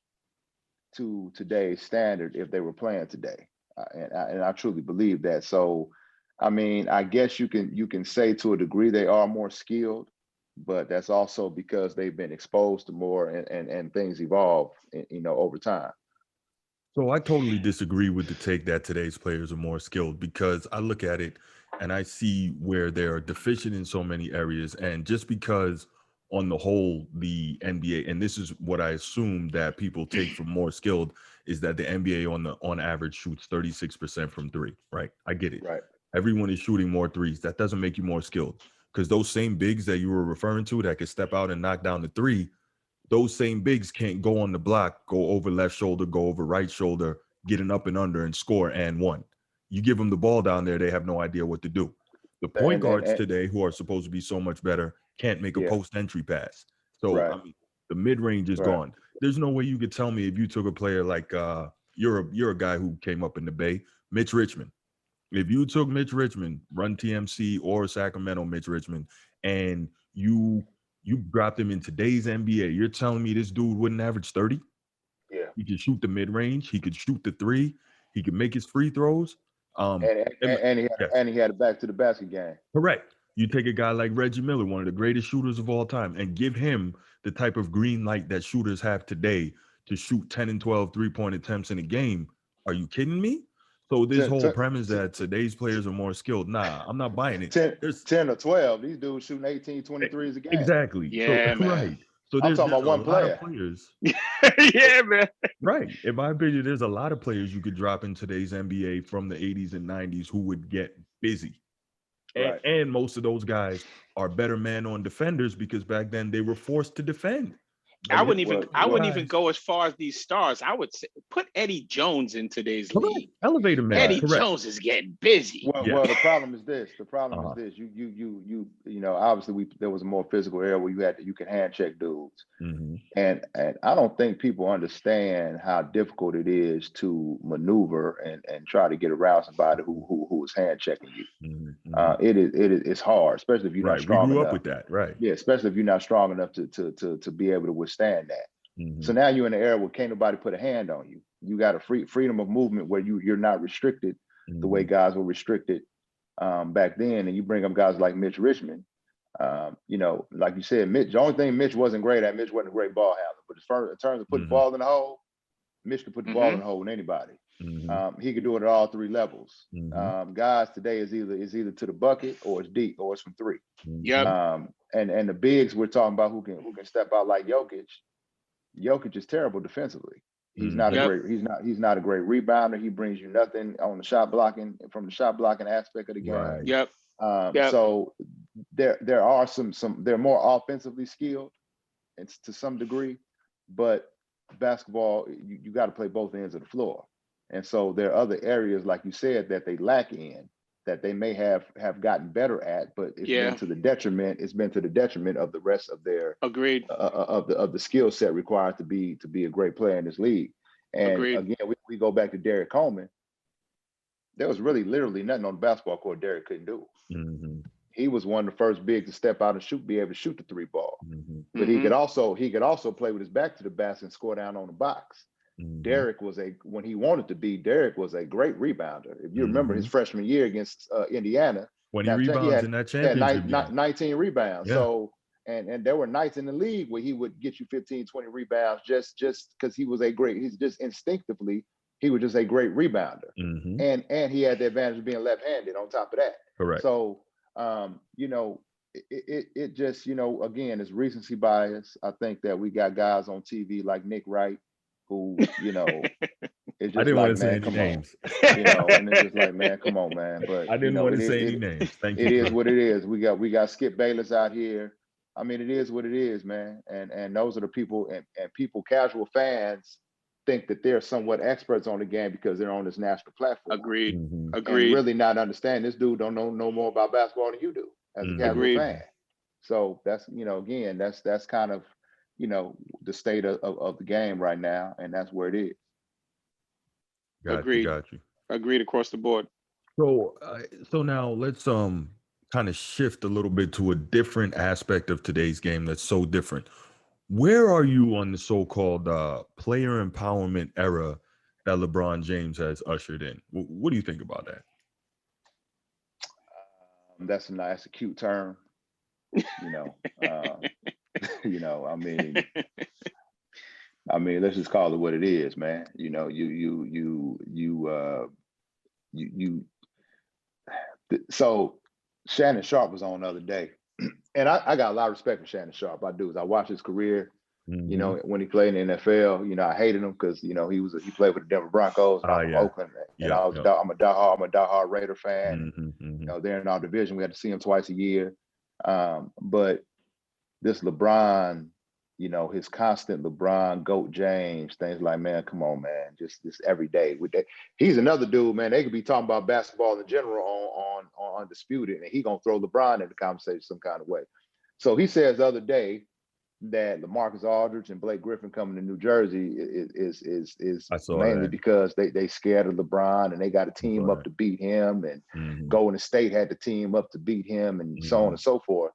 to today's standard if they were playing today, and I truly believe that. So, I mean, I guess you can say to a degree they are more skilled, but that's also because they've been exposed to more and things evolve, over time. So I totally disagree with the take that today's players are more skilled, because I look at it and I see where they're deficient in so many areas. And just because on the whole, the NBA, and this is what I assume that people take from more skilled, is that the NBA on average shoots 36% from three, right? I get it. Right. Everyone is shooting more threes. That doesn't make you more skilled, because those same bigs that you were referring to that could step out and knock down the three, those same bigs can't go on the block, go over left shoulder, go over right shoulder, get an up and under and score and one. You give them the ball down there, they have no idea what to do. The point guards today, who are supposed to be so much better, can't make a post entry pass. So I mean, the mid range is gone. There's no way you could tell me if you took a player like you're a guy who came up in the Bay, Mitch Richmond. If you took Mitch Richmond, run TMC or Sacramento Mitch Richmond, and you dropped him in today's NBA, you're telling me this dude wouldn't average 30? Yeah. He could shoot the mid range. He could shoot the three. He could make his free throws. And he had a back to the basket game. Correct. You take a guy like Reggie Miller, one of the greatest shooters of all time, and give him the type of green light that shooters have today to shoot 10 and 12 3-point attempts in a game. Are you kidding me? So this whole premise that today's players are more skilled, nah, I'm not buying it. 10 or 12, these dudes shooting 18, 23s a game. Exactly. Yeah, man. Right. So I'm talking about one player. Players. Yeah, man. Right. In my opinion, there's a lot of players you could drop in today's NBA from the 80s and 90s who would get busy. Right. And most of those guys are better man-on defenders, because back then they were forced to defend. I wouldn't even go as far as these stars. I would say put Eddie Jones in today's league. Elevator man. Eddie Jones is getting busy. Well, the problem is this. The problem is this. You obviously there was a more physical era where you could hand check dudes. And I don't think people understand how difficult it is to maneuver and try to get around somebody who is hand checking you. It's hard, especially if you're not strong enough. We grew up with that, right? Yeah, especially if you're not strong enough to be able to withstand that. So now you're in an era where can't nobody put a hand on you. You got a freedom of movement where you're not restricted the way guys were restricted back then. And you bring up guys like Mitch Richmond, You know, like you said, Mitch. The only thing Mitch wasn't great at, Mitch wasn't a great ball handler. But as far in terms of putting the ball in the hole, Mitch could put the ball in the hole with anybody. He could do it at all three levels. Guys today is either to the bucket or it's deep or it's from three. Yep. And the bigs we're talking about who can step out like Jokic. Jokic is terrible defensively. He's not a great he's not a great rebounder. He brings you nothing on the shot blocking from the shot blocking aspect of the game. Right. Yep. So there are some they're more offensively skilled, it's to some degree, but basketball you got to play both ends of the floor, and so there are other areas like you said that they lack in that they may have gotten better at, but it's been to the detriment. It's been to the detriment of the rest of their of the skill set required to be a great player in this league. And again, we go back to Derrick Coleman. There was really literally nothing on the basketball court Derrick couldn't do. He was one of the first bigs to step out and be able to shoot the three ball. But he could also play with his back to the basket and score down on the box. Derrick was when he wanted to be, Derrick was a great rebounder. If you remember his freshman year against Indiana, when he rebounds in that championship, 19 rebounds. Yeah. So and there were nights in the league where he would get you 15, 20 rebounds just because he's just instinctively, he was just a great rebounder. And he had the advantage of being left-handed on top of that. Correct. So you know, it just, you know, again, it's recency bias. I think that we got guys on TV like Nick Wright, who, you know, it's just I didn't like, want to say man, any come names. on. You know, and it's just like, man, come on, man. But I didn't want to say any names. Thank you. It is what it is. We got Skip Bayless out here. I mean, it is what it is, man. And those are the people, and people, casual fans, think that they're somewhat experts on the game because they're on this national platform. Agreed. And really not understand this dude don't know no more about basketball than you do as a casual fan. So that's, you know, again, that's kind of, you know, the state of the game right now, and that's where it is. Got you. Agreed across the board. So now let's kind of shift a little bit to a different aspect of today's game that's so different. Where are you on the so-called player empowerment era that LeBron James has ushered in? What do you think about that? That's a cute term. You know, you know, I mean, let's just call it what it is, man. You know, so Shannon Sharp was on the other day, and I got a lot of respect for Shannon Sharp. I do. I watched his career. You know, when he played in the NFL, you know, I hated him because, you know, he played with the Denver Broncos, and I'm from Oakland, and I'm a diehard Raider fan. You know, they're in our division. We had to see him twice a year. But this LeBron, you know, his constant LeBron, GOAT James, things like, man, come on, man, just every day. He's another dude, man. They could be talking about basketball in general on Undisputed, and he gonna throw LeBron in the conversation some kind of way. So he says the other day that LaMarcus Aldridge and Blake Griffin coming to New Jersey is mainly because they scared of LeBron, and they got a team up to beat him, and Golden State had the team up to beat him, and so on and so forth.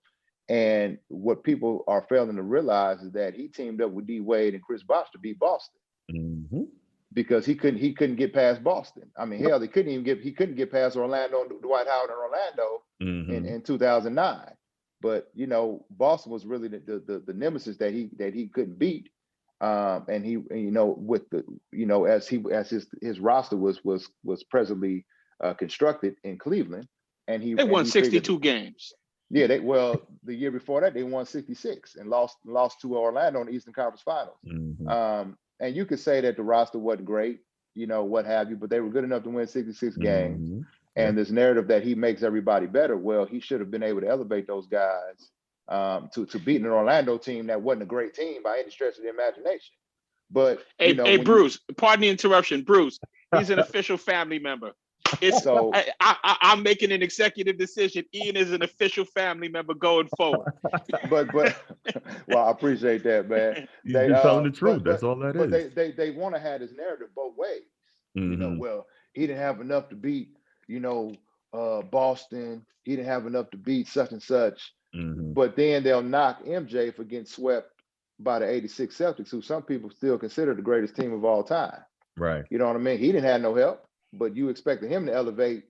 And what people are failing to realize is that he teamed up with D Wade and Chris Bosh to beat Boston because he couldn't get past Boston. I mean, hell, he couldn't get past Orlando, Dwight Howard in Orlando in 2009. But, you know, Boston was really the nemesis that he couldn't beat. And he, you know, with the, you know, as his roster was presently constructed in Cleveland, and they won 62 games. Yeah, the year before that they won 66 and lost to Orlando in the Eastern Conference Finals. And you could say that the roster wasn't great, you know, what have you, but they were good enough to win 66 games. And this narrative that he makes everybody better, well, he should have been able to elevate those guys to beating an Orlando team that wasn't a great team by any stretch of the imagination. But hey, Bruce, pardon the interruption, Bruce. He's an official family member. So I'm making an executive decision. Ian is an official family member going forward. but well, I appreciate that, man. He's telling the truth. That's all that is. But they want to have this narrative both ways. You know, well, he didn't have enough to beat, you know, Boston. He didn't have enough to beat such and such. But then they'll knock MJ for getting swept by the '86 Celtics, who some people still consider the greatest team of all time. Right. You know what I mean? He didn't have no help, but you expected him to elevate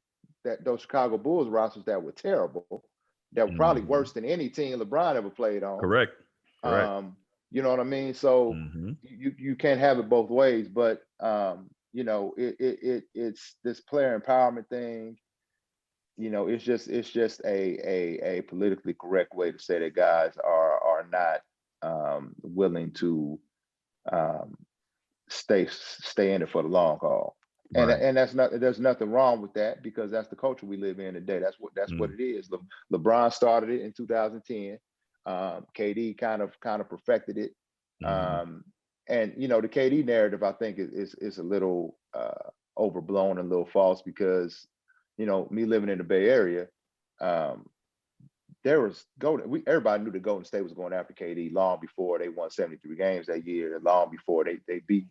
those Chicago Bulls rosters that were terrible. that were probably Mhm. worse than any team LeBron ever played on. Correct. Correct. You know what I mean? So Mhm. you can't have it both ways, but you know, it's this player empowerment thing. You know, it's just a politically correct way to say that guys are not willing to um, stay in it for the long haul. Right. And that's not, there's nothing wrong with that, because that's the culture we live in today. That's what Mm. it is. LeBron started it in 2010. KD kind of perfected it. Mhm. And you know, the KD narrative, I think, is a little overblown and a little false, because you know, me living in the Bay Area, um, there was everybody knew that Golden State was going after KD long before they won 73 games that year, and long before they beat,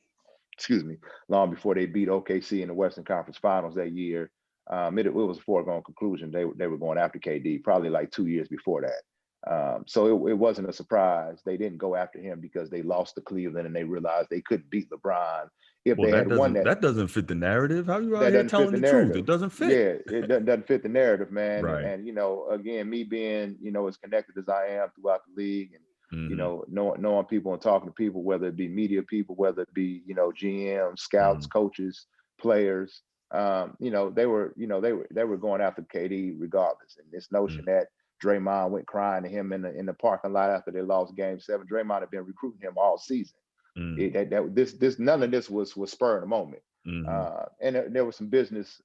excuse me, long before they beat OKC in the Western Conference Finals that year. It was a foregone conclusion they were going after KD, probably like 2 years before that. So it wasn't a surprise. They didn't go after him because they lost to Cleveland and they realized they couldn't beat LeBron. If Well, they had won that, that doesn't fit the narrative. How you out that here doesn't fit telling the the truth? It narrative. doesn't fit. Yeah, it doesn't fit the narrative, man. Right. And you know, again, me being, you know, as connected as I am throughout the league, and you Mhm. know, knowing people and talking to people, whether it be media people, whether it be, you know, GMs, scouts, coaches, players, you know, they were going after KD regardless. And this notion that Draymond went crying to him in the parking lot after they lost Game 7, Draymond had been recruiting him all season. This none of this was spur of the moment. And there were some business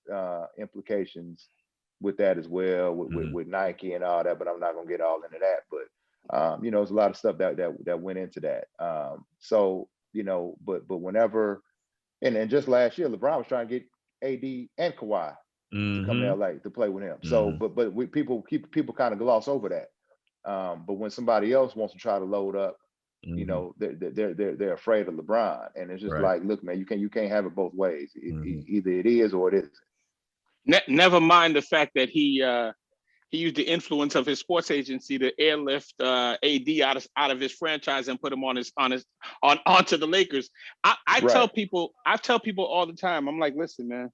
implications with that as well, with Nike and all that, but I'm not gonna get all into that. But you know, there's a lot of stuff that went into that. So you know, but whenever, and just last year, LeBron was trying to get AD and Kawhi to come to LA to play with him. So, but people kind of gloss over that. But when somebody else wants to try to load up, you know, they're afraid of LeBron, and it's just Right. like, look, man, you can't have it both ways. Either it is or it isn't. Never mind the fact that he used the influence of his sports agency to airlift AD out of his franchise and put him onto the Lakers. I Right. tell people all the time, I'm like, listen, man.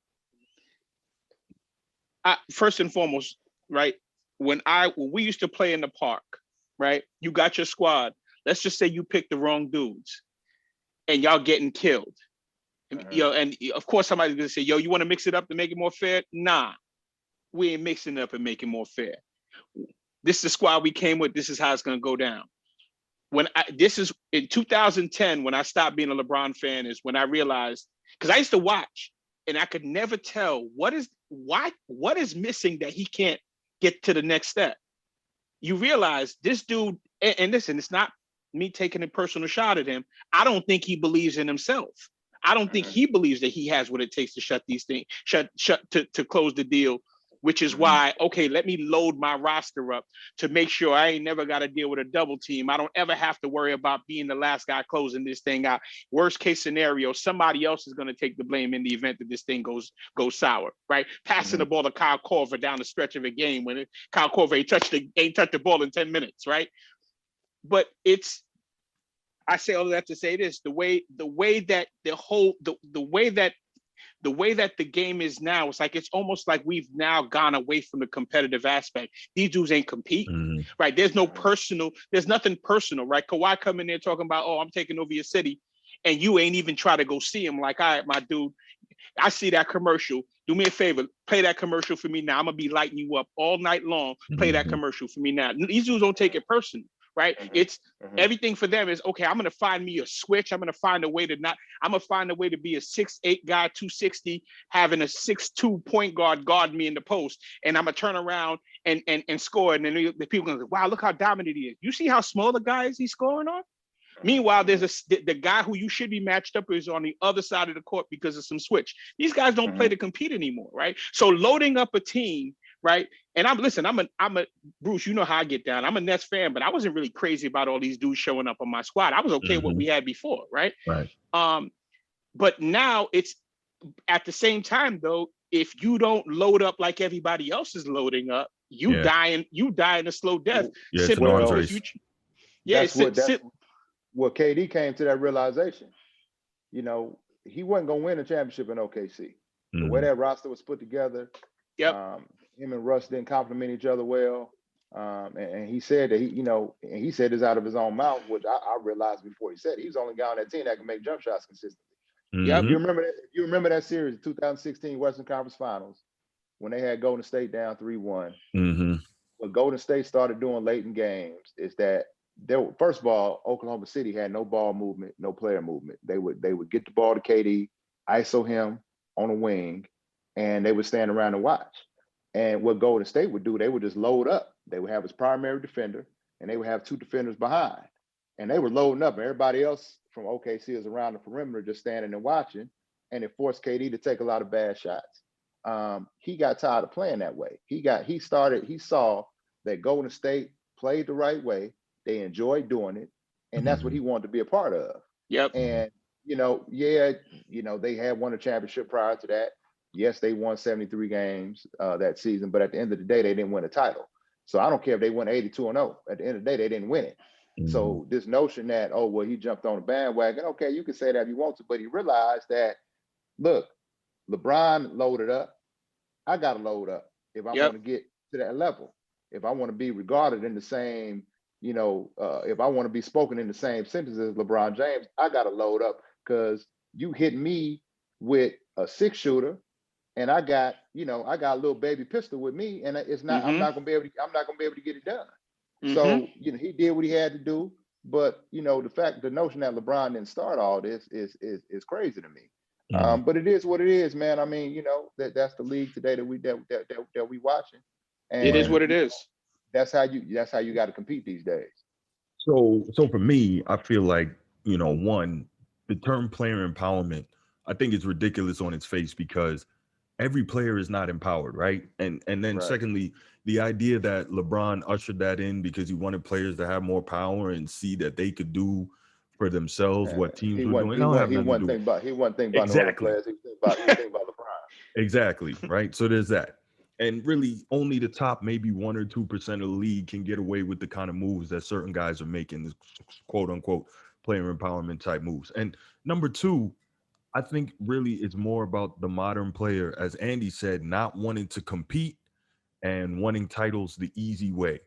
First and foremost, right? When we used to play in the park, right? You got your squad. Let's just say you picked the wrong dudes, and y'all getting killed. You know, and of course somebody's gonna say, "Yo, you want to mix it up to make it more fair?" Nah, we ain't mixing it up and making more fair. This is the squad we came with. This is how it's gonna go down. This is in 2010 when I stopped being a LeBron fan, is when I realized, because I used to watch and I could never tell what is missing that he can't get to the next step. You realize this dude, and listen, it's not me taking a personal shot at him. I don't think he believes in himself. I don't think he believes that he has what it takes to shut these things, to close the deal, which is why, okay, let me load my roster up to make sure I ain't never got to deal with a double team. I don't ever have to worry about being the last guy closing this thing out. Worst case scenario, somebody else is going to take the blame in the event that this thing goes sour, right? Passing the ball to Kyle Korver down the stretch of a game when Kyle Korver ain't touched the ball in 10 minutes, right? But I say all of that to say this: the way that the game is now, it's almost like we've now gone away from the competitive aspect. These dudes ain't competing, right? There's nothing personal, right? Kawhi coming there talking about, oh, I'm taking over your city, and you ain't even try to go see him. Like, all right, my dude, I see that commercial. Do me a favor, play that commercial for me now. I'm gonna be lighting you up all night long. Play that commercial for me now. These dudes don't take it personal, right? It's everything for them is, okay, I'm gonna find me a switch. I'm gonna find a way to be a 6'8" guy, 260, having a 6'2" point guard me in the post, and I'm gonna turn around and score. And then the people gonna go, wow, look how dominant he is. You see how small the guy is he's scoring on? Meanwhile, there's the guy who you should be matched up is on the other side of the court because of some switch. These guys don't play to compete anymore, right? So loading up a team, right? And I'm a Bruce, you know how I get down. I'm a Nets fan, but I wasn't really crazy about all these dudes showing up on my squad. I was okay with what we had before, right? Right. But now it's at the same time though, if you don't load up like everybody else is loading up, you dying a slow death. Yeah, it's an arms race. Well, KD came to that realization. You know, he wasn't gonna win a championship in OKC. The way that roster was put together, him and Russ didn't complement each other well. And he said that and he said this out of his own mouth, which I realized before he said it. He was the only guy on that team that can make jump shots consistently. Yep. You remember that? You remember that series, the 2016 Western Conference Finals, when they had Golden State down 3-1. What Golden State started doing late in games is that first of all, Oklahoma City had no ball movement, no player movement. They would get the ball to KD, ISO him on a wing, and they would stand around and watch. And what Golden State would do, they would just load up. They would have his primary defender, and they would have two defenders behind. And they were loading up, and everybody else from OKC is around the perimeter just standing and watching, and it forced KD to take a lot of bad shots. He got tired of playing that way. He saw that Golden State played the right way. They enjoyed doing it, and that's what he wanted to be a part of. Yep. And they had won a championship prior to that. Yes, they won 73 games that season, but at the end of the day, they didn't win a title. So I don't care if they won 82-0. At the end of the day, they didn't win it. So this notion that, he jumped on the bandwagon, okay, you can say that if you want to, but he realized that, look, LeBron loaded up. I got to load up if I want to get to that level. If I want to be regarded in the same, if I want to be spoken in the same sentence as LeBron James, I got to load up, because you hit me with a 6-shooter, and I got a little baby pistol with me, and it's not. I'm not gonna be able to get it done. So he did what he had to do, but the notion that LeBron didn't start all this is crazy to me. But it is what it is, man. I mean, that's the league today that we watching. And it is what it is. That's how you got to compete these days. So for me, I feel like, one, the term player empowerment, I think it's ridiculous on its face, because every player is not empowered, right? And then secondly, the idea that LeBron ushered that in because he wanted players to have more power and see that they could do for themselves what teams were doing. He wasn't thinking about no other players. He was thinking about LeBron. Exactly, right? So there's that. And really, only the top maybe 1 or 2% of the league can get away with the kind of moves that certain guys are making, this quote unquote player empowerment type moves. And number two, I think really it's more about the modern player, as Andy said, not wanting to compete and wanting titles the easy way.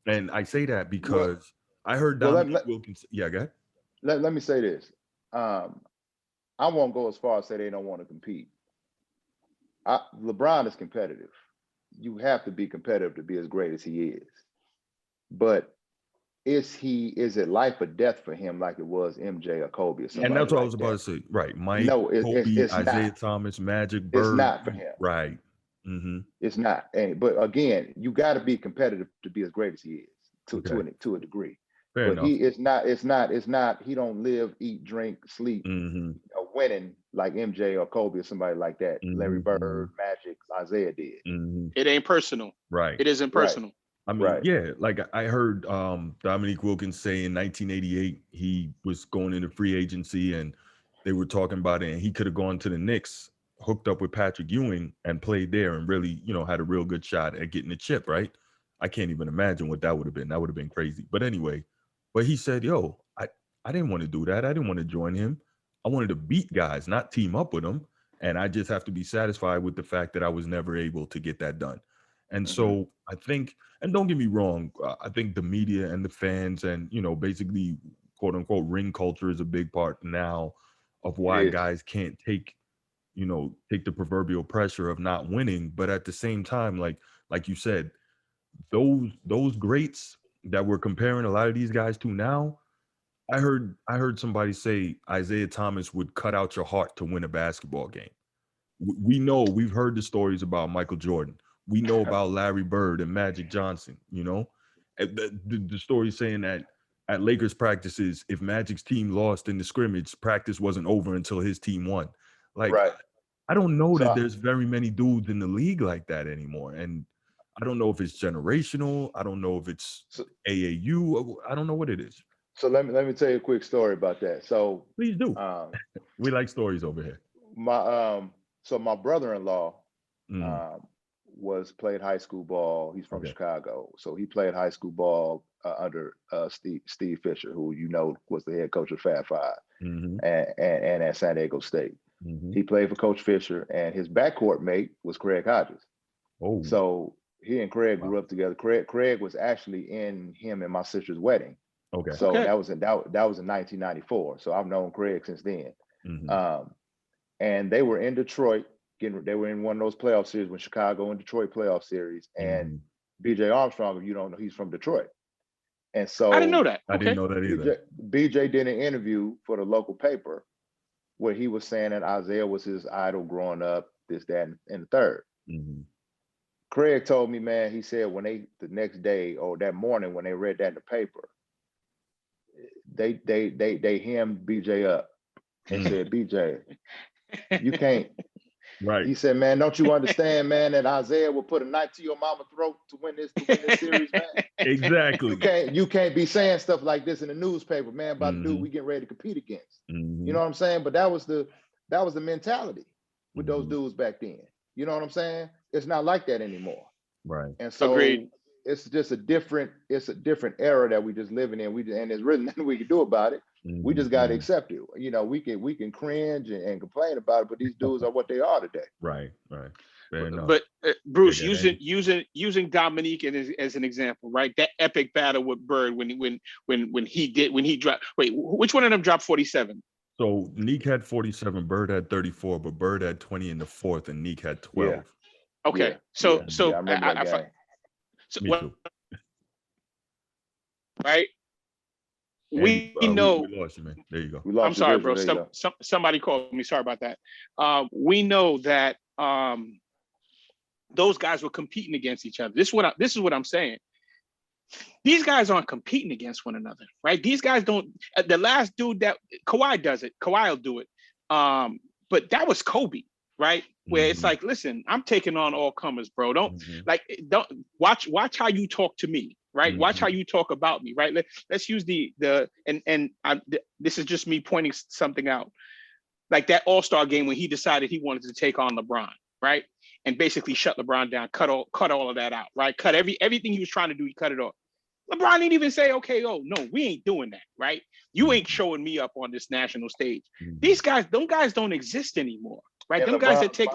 And I say that because I heard Dominique Wilkins. Yeah, go ahead. Let me say this. I won't go as far as say they don't want to compete. LeBron is competitive. You have to be competitive to be as great as he is. But is it life or death for him like it was MJ or Kobe or something? And that's what I was about to say. Right. Mike, Kobe, Isaiah not. Thomas, Magic, Bird. It's not for him. Right. It's not. But again, you got to be competitive to be as great as he is to a degree. Fair enough. It's not. He don't live, eat, drink, sleep, winning like MJ or Kobe or somebody like that. Larry Bird, Magic, Isaiah did. It ain't personal. Right. It isn't personal. I mean, yeah, like I heard Dominique Wilkins say in 1988, he was going into free agency and they were talking about it, and he could have gone to the Knicks, hooked up with Patrick Ewing and played there and really, had a real good shot at getting the chip, right? I can't even imagine what that would have been. That would have been crazy. But anyway, but he said, I didn't want to do that. I didn't want to join him. I wanted to beat guys, not team up with them. And I just have to be satisfied with the fact that I was never able to get that done. And so I think, and don't get me wrong, I think the media and the fans and, basically, quote unquote, ring culture is a big part now of why guys can't take the proverbial pressure of not winning. But at the same time, like you said, those greats that we're comparing a lot of these guys to now, I heard somebody say Isaiah Thomas would cut out your heart to win a basketball game. We know, we've heard the stories about Michael Jordan. We know about Larry Bird and Magic Johnson, the story saying that at Lakers practices, if Magic's team lost in the scrimmage, practice wasn't over until his team won. I don't know that there's very many dudes in the league like that anymore. And I don't know if it's generational. I don't know if it's AAU. I don't know what it is. So let me tell you a quick story about that. So please do. We like stories over here. My brother-in-law played high school ball. He's from Chicago, so he played high school ball under Steve Fisher, who was the head coach of Fab Five, and at San Diego State. He played for Coach Fisher, and his backcourt mate was Craig Hodges. So He and Craig Wow. grew up together. Craig was actually in him and my sister's wedding. Okay. So Okay. that was in 1994. So I've known Craig since then. Mhm. And they were in Detroit. They were in one of those playoff series when Chicago and Detroit playoff series. And Mhm. BJ Armstrong, if you don't know, he's from Detroit. And I didn't know so that. I didn't Okay. know that either. BJ did an interview for the local paper where he was saying that Isaiah was his idol growing up, this, that, and the third. Mhm. Craig told me, man, he said when the next day or that morning when they read that in the paper, they hemmed BJ up and said, BJ, you can't. Right. He said, man, don't you understand, man, that Isaiah will put a knife to your mama's throat to win this series, man? Exactly. You can't be saying stuff like this in the newspaper, man, about the dude Mhm. we getting ready to compete against. Mhm. You know what I'm saying? But that was the mentality with those Mhm. dudes back then. You know what I'm saying? It's not like that anymore. Right. And so Agreed. it's just a different era that we just living in. And there's really nothing we can do about it. We just got to Mhm. accept it. You know, we can cringe and complain about it, but these dudes are what they are today. Right. Right. Fair enough. But Bruce, They got using Dominique as an example, right? That epic battle with Bird when he dropped. Wait, which one of them dropped 47? So Neek had 47, Bird had 34, but Bird had 20 in the fourth, and Neek had 12. Yeah. Okay, Yeah, so yeah, I remember that game. so Me what, too. right? Andy, We know. we lost you, man. There you go. We I'm lost your sorry, visual. bro. There you go. Somebody called me. Sorry about that. We know that those guys were competing against each other. This is what I'm saying. These guys aren't competing against one another, right? These guys don't. The last dude that Kawhi does it. Kawhi will do it. But that was Kobe, right? Where it's Mhm. like, listen, I'm taking on all comers, bro. Don't watch how you talk to me, right? Watch how you talk about me, right? Let's use this is just me pointing something out, like that All-Star game when he decided he wanted to take on LeBron, right? And basically shut LeBron down, cut all of that out, right? Cut everything he was trying to do, he cut it off. LeBron didn't even say, okay, oh no, we ain't doing that, right? You ain't showing me up on this national stage. These guys, them guys don't exist anymore, right? In Them guys that take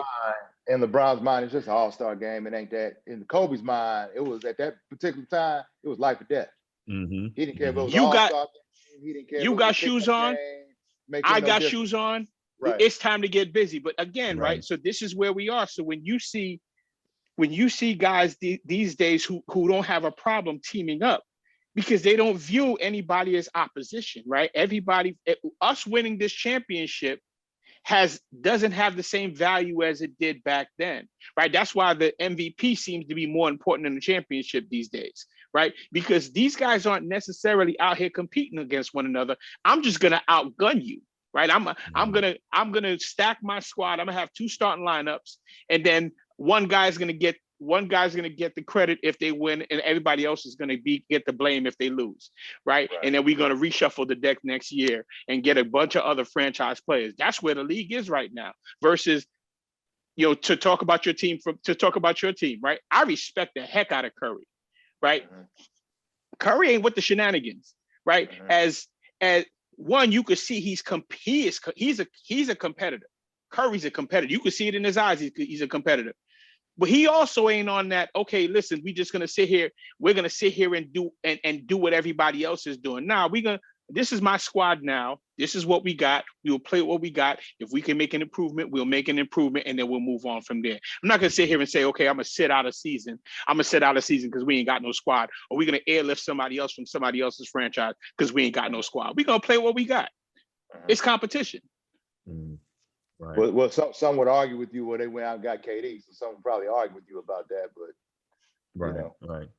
in LeBron's mind, it's just an all-star game. It ain't that. In Kobe's mind, it was at that particular time, it was life or death. Mm-hmm. He didn't care if it was You an got- all-star game. He didn't care. you if it got was a shoes pickup on, game, make I no got difference. shoes on. Right. It's time to get busy. But again, right? Right. So this is where we are. So when you see guys these days who don't have a problem teaming up, because they don't view anybody as opposition, right? Everybody, us winning this championship doesn't have the same value as it did back then, right? That's why the MVP seems to be more important than the championship these days, right? Because these guys aren't necessarily out here competing against one another. I'm just gonna outgun you, right? I'm gonna stack my squad. I'm gonna have two starting lineups, and then one guy's gonna get the credit if they win, and everybody else is gonna get the blame if they lose, right? And then we're gonna reshuffle the deck next year and get a bunch of other franchise players. That's where the league is right now. Versus, to talk about your team, right? I respect the heck out of Curry, right? Curry ain't with the shenanigans, right? As one, you could see he's a competitor. Curry's a competitor. You could see it in his eyes. He's a competitor. But he also ain't on that, okay, listen, we're just gonna sit here, and do what everybody else is doing. Nah, this is my squad now. This is what we got. We will play what we got. If we can make an improvement, we'll make an improvement, and then we'll move on from there. I'm not gonna sit here and say, okay, I'm gonna sit out a season because we ain't got no squad, or we're gonna airlift somebody else from somebody else's franchise because we ain't got no squad. We're gonna play what we got. It's competition. Right. Well, some would argue with you, they went out and got KD, so some would probably argue with you about that. But Right.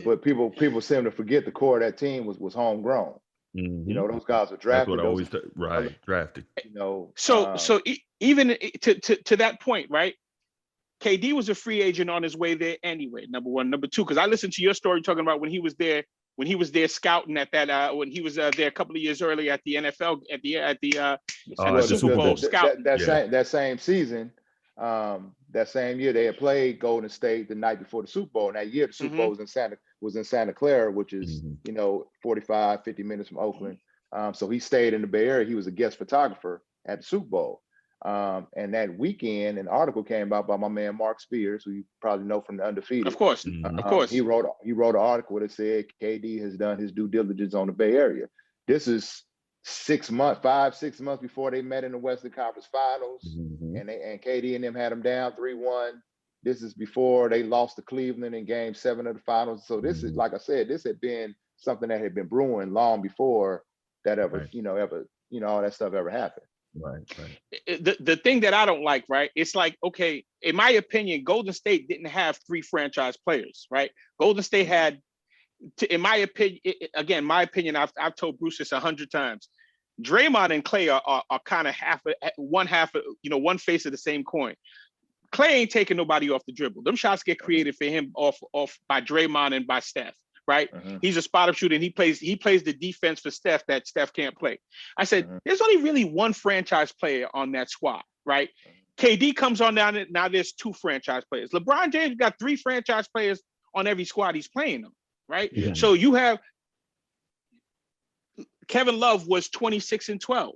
but people seem to forget the core of that team was homegrown. Mm-hmm. Those guys were That's drafted. what I always drafted. So even to that point, right? KD was a free agent on his way there anyway. Number one, number two, because I listened to your story talking about when he was there scouting at that when he was there a couple of years earlier at the NFL at the Super Bowl scouting. That same season, that same year they had played Golden State the night before the Super Bowl. And that year the Super Bowl was in Santa Clara, which is 45-50 minutes from Oakland. So he stayed in the Bay Area. He was a guest photographer at the Super Bowl. And that weekend, an article came out by my man Mark Spears, who you probably know from the Undefeated. Of course, Mhm. of course. He wrote an article that said KD has done his due diligence on the Bay Area. This is 6 months before they met in the Western Conference Finals, Mhm. and KD and them had them down 3-1. This is before they lost to Cleveland in Game 7 of the Finals. So this is, Mhm. like I said, this had been something that had been brewing long before that ever, Right. all that stuff ever happened. Right. The thing that I don't like, right? It's like, okay, in my opinion, Golden State didn't have 3 franchise players, right? Golden State had, in my opinion, again, my opinion, I've told Bruce this 100 times. Draymond and Clay are kind of one face of the same coin. Clay ain't taking nobody off the dribble. Them shots get created for him off by Draymond and by Steph, right? He's a spot up shooter, and he plays the defense for Steph that Steph can't play. I said, there's only really one franchise player on that squad, right? KD comes on down, now there's 2 franchise players. LeBron James got 3 franchise players on every squad he's playing them, right? Yeah. So you have Kevin Love was 26-12,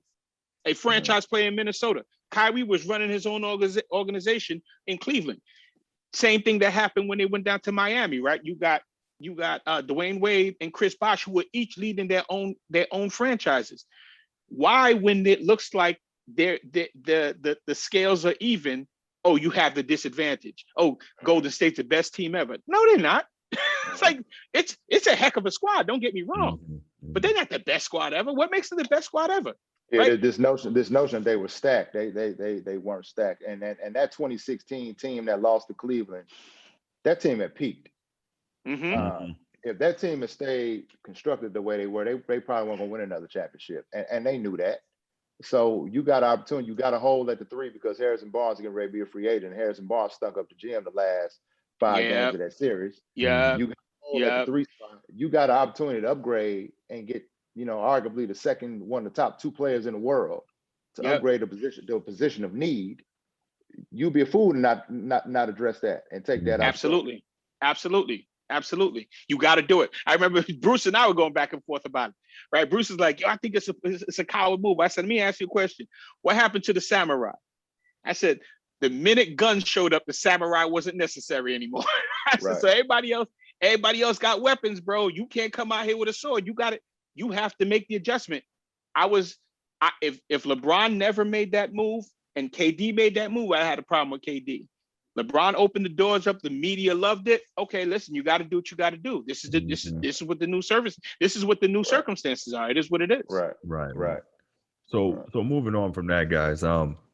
a franchise player in Minnesota. Kyrie was running his own organization in Cleveland. Same thing that happened when they went down to Miami, right? You got Dwayne Wade and Chris Bosh, who were each leading their own franchises. Why, when it looks like the scales are even, oh, you have the disadvantage. Oh, Golden State's the best team ever. No, they're not. It's like it's a heck of a squad. Don't get me wrong, but they're not the best squad ever. What makes it the best squad ever? Yeah, right? this notion they were stacked. They weren't stacked. And that 2016 team that lost to Cleveland, that team had peaked. If that team had stayed constructed the way they were, they probably weren't gonna win another championship. And they knew that. So you got an opportunity, you got a hold at the 3 because Harrison Barnes is getting ready to be a free agent. Harrison Barnes stunk up the gym the last 5 games of that series. Yeah. You got a hold at the 3 spot. You got an opportunity to upgrade and get, arguably one of the top 2 players in the world to upgrade the position of need. You'd be a fool to not address that and take that. Absolutely. You got to do it. I remember Bruce and I were going back and forth about it, right? Bruce is like, I think it's a coward move. I said, let me ask you a question. What happened to the Samurai? I said, the minute guns showed up, the Samurai wasn't necessary anymore. I said, so everybody else got weapons, bro. You can't come out here with a sword. You have to make the adjustment. If LeBron never made that move and KD made that move, I had a problem with KD. LeBron opened the doors up. The media loved it. Okay, listen, you got to do what you got to do. This is what the new service. This is what the new circumstances are. It is what it is. Right. So moving on from that, guys.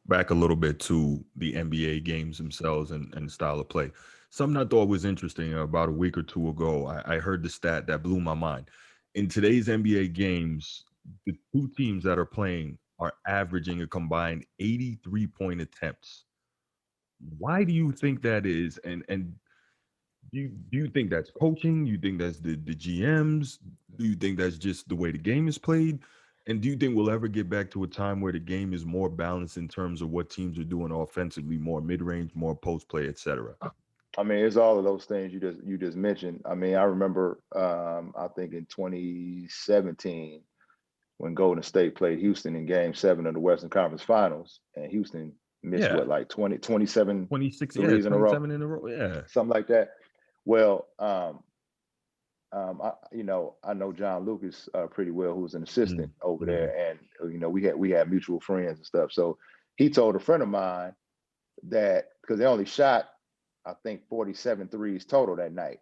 Back a little bit to the NBA games themselves and style of play. Something I thought was interesting about a week or 2 ago. I heard the stat that blew my mind. In today's NBA games, the 2 teams that are playing are averaging a combined 83-point attempts. Why do you think that is? And do you think that's coaching? You think that's the GMs? Do you think that's just the way the game is played? And do you think we'll ever get back to a time where the game is more balanced in terms of what teams are doing offensively, more mid-range, more post play, et cetera? I mean, it's all of those things you just mentioned. I mean, I remember I think in 2017 when Golden State played Houston in Game 7 of the Western Conference Finals, and Houston missed 27 26 threes in a row. Something like that. Well, I know John Lucas pretty well, who's an assistant over there, and we had mutual friends and stuff. So he told a friend of mine that because they only shot, I think, 47 threes total that night.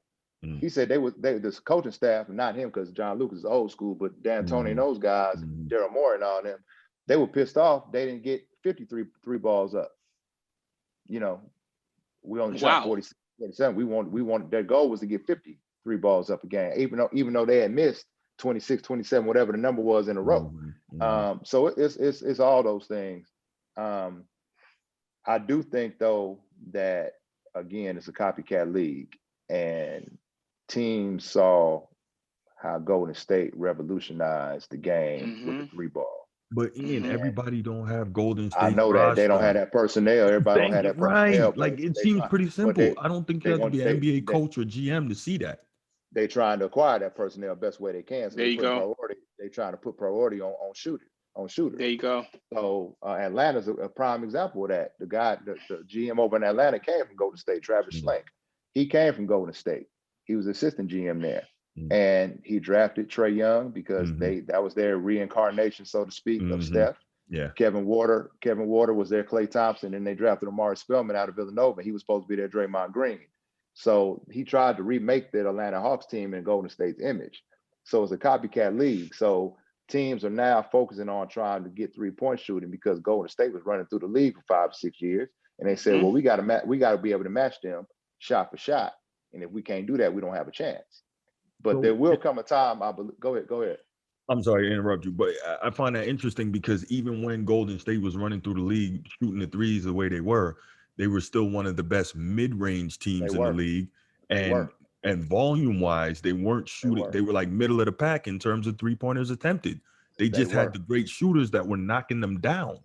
He said this coaching staff, not him because John Lucas is old school, but D'Antoni and those guys, Daryl Morey and all them, they were pissed off. They didn't get 53 three balls up. We only shot 47. We wanted their goal was to get 53 balls up a game, even though they had missed 26, 27, whatever the number was in a row. So it's all those things. I do think though that again it's a copycat league, and teams saw how Golden State revolutionized the game with the 3 ball. But Ian, everybody don't have Golden State. I know that they don't have that personnel. Everybody don't have that personnel. Like it seems pretty simple. I don't think you have to be an NBA coach or GM to see that. They trying to acquire that personnel best way they can. So there you go. They trying to put priority on shooting. on shooters. There you go. So Atlanta's a prime example of that. The guy, the GM over in Atlanta came from Golden State, Travis Schlenk. He came from Golden State. He was assistant GM there. And he drafted Trae Young because that was their reincarnation, so to speak, of Steph. Yeah. Kevin Water was their Klay Thompson, and they drafted Amari Spellman out of Villanova. And he was supposed to be their Draymond Green. So he tried to remake that Atlanta Hawks team in Golden State's image. So it's a copycat league. So teams are now focusing on trying to get 3-point shooting because Golden State was running through the league for 5 or 6 years. And they said, well, we got to be able to match them shot for shot. And if we can't do that, we don't have a chance. But there will come a time, I believe. Go ahead. I'm sorry to interrupt you, but I find that interesting because even when Golden State was running through the league, shooting the threes the way they were still one of the best mid-range teams in the league. And volume-wise, they weren't shooting. They were like middle of the pack in terms of three-pointers attempted. They just had the great shooters that were knocking them down.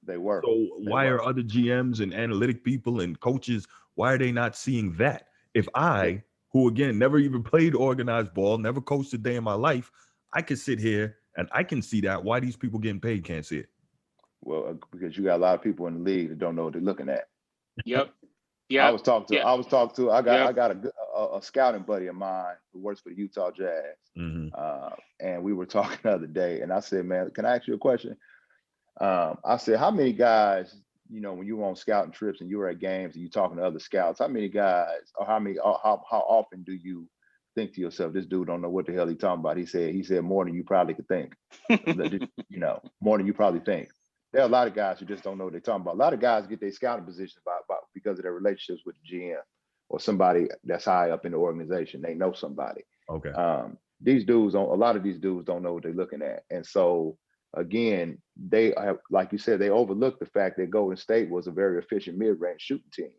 They were. So why are other GMs and analytic people and coaches, why are they not seeing that? If I, who again never even played organized ball, never coached a day in my life, I could sit here and I can see that. Why these people getting paid can't see it? Well, because you got a lot of people in the league that don't know what they're looking at. Yep. Yeah. I got a scouting buddy of mine who works for the Utah Jazz. And we were talking the other day, and I said, man, can I ask you a question? I said, how many guys, when you were on scouting trips and you were at games and you talking to other scouts, how many guys or how often do you think to yourself, this dude don't know what the hell he's talking about? He said more than you probably could think. More than you probably think. There are a lot of guys who just don't know what they're talking about. A lot of guys get their scouting positions because of their relationships with the GM or somebody that's high up in the organization. They know somebody. Okay. A lot of these dudes don't know what they're looking at. And so again, they have, like you said, they overlooked the fact that Golden State was a very efficient mid-range shooting team.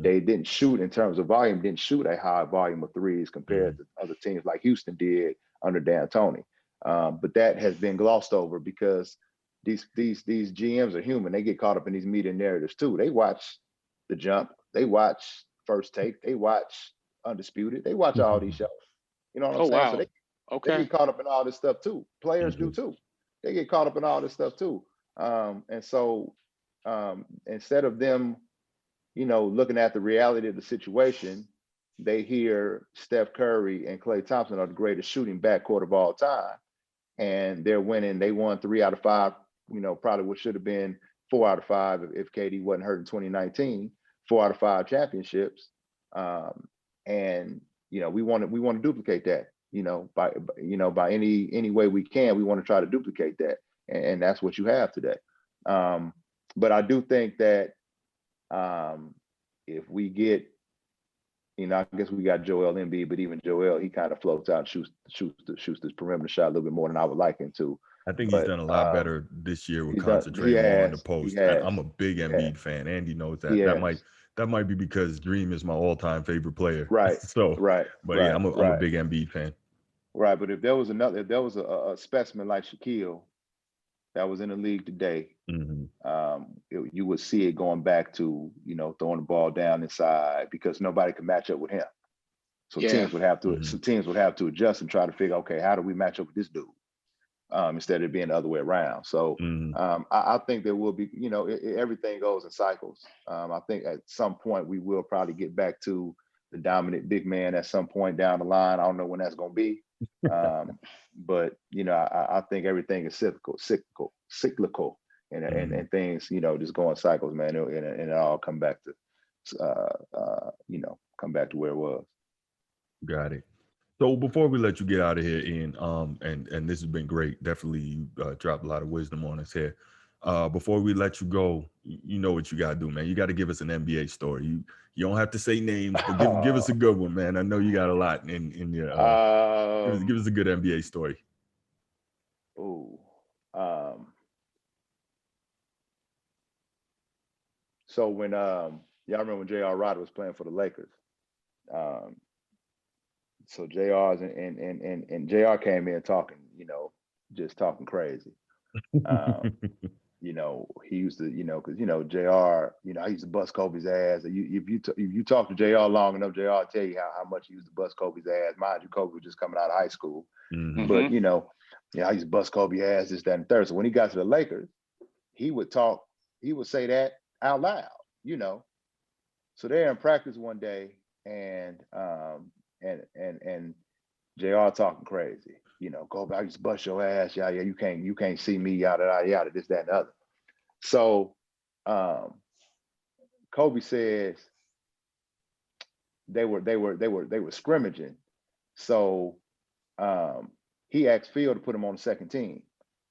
They didn't shoot in terms of volume, didn't shoot a high volume of threes compared to other teams like Houston did under D'Antoni. But that has been glossed over because these GMs are human. They get caught up in these media narratives too. They watch The Jump, they watch First Take, they watch Undisputed, they watch all these shows. You know what I'm saying? Wow. So they get caught up in all this stuff too. Players do too. They get caught up in all this stuff too. And so instead of them, looking at the reality of the situation, they hear Steph Curry and Klay Thompson are the greatest shooting backcourt of all time. And they're winning. They won 3 out of 5, probably what should have been 4 out of 5 if KD wasn't hurt in 2019, 4 out of 5 championships. And we want to duplicate that, by any way we can. We want to try to duplicate that. And that's what you have today. But I do think that if we get, I guess we got Joel Embiid, but even Joel, he kind of floats out and shoots this perimeter shot a little bit more than I would like him to. I think he's done a lot better this year with concentrating more on the post. I'm a big Embiid fan. Andy knows that. That might be because Dream is my all-time favorite player. Right. So right. But yeah, I'm a big Embiid fan. Right. But if there was a specimen like Shaquille that was in the league today, you would see it going back to, throwing the ball down inside because nobody could match up with him. So teams would have to adjust and try to figure, okay, how do we match up with this dude? Instead of being the other way around. So I think there will be, everything goes in cycles. I think at some point we will probably get back to the dominant big man at some point down the line. I don't know when that's going to be. But, I think everything is cyclical and things, just go in cycles, man. And it all come back to, come back to where it was. Got it. So before we let you get out of here, Ian, and this has been great. Definitely you dropped a lot of wisdom on us here. Before we let you go, you know what you got to do, man. You got to give us an NBA story. You don't have to say names, but give us a good one, man. I know you got a lot in your give us a good NBA story. So when y'all remember when J.R. Rodder was playing for the Lakers, so JR's and JR came in talking, just talking crazy. He used to, because JR, I used to bust Kobe's ass. If you talk to JR long enough, JR will tell you how much he used to bust Kobe's ass. Mind you, Kobe was just coming out of high school. But Yeah, I used to bust Kobe ass, this, that, and third. So when he got to the Lakers, he would say that out loud, you know. So they're in practice one day, and JR talking crazy, you know, Kobe, I used to bust your ass, yeah, you can't see me, yada yada yada, this, that, and the other. So Kobe says they were scrimmaging. So he asked Phil to put him on the second team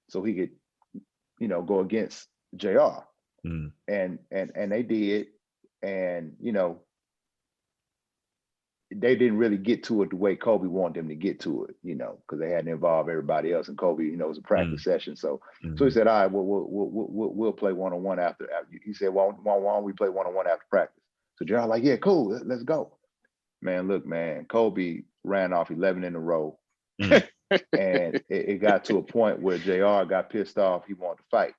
so he could, you know, go against JR. Mm. And they did. And, you know, they didn't really get to it the way Kobe wanted them to get to it, you know, because they hadn't involved everybody else. And Kobe, you know, it was a practice session. So so he said, all right, we'll play one-on-one after. He said, why don't we play one-on-one after practice? So JR like, yeah, cool, let's go. Man, look, man, Kobe ran off 11 in a row. And it got to a point where JR got pissed off. He wanted to fight.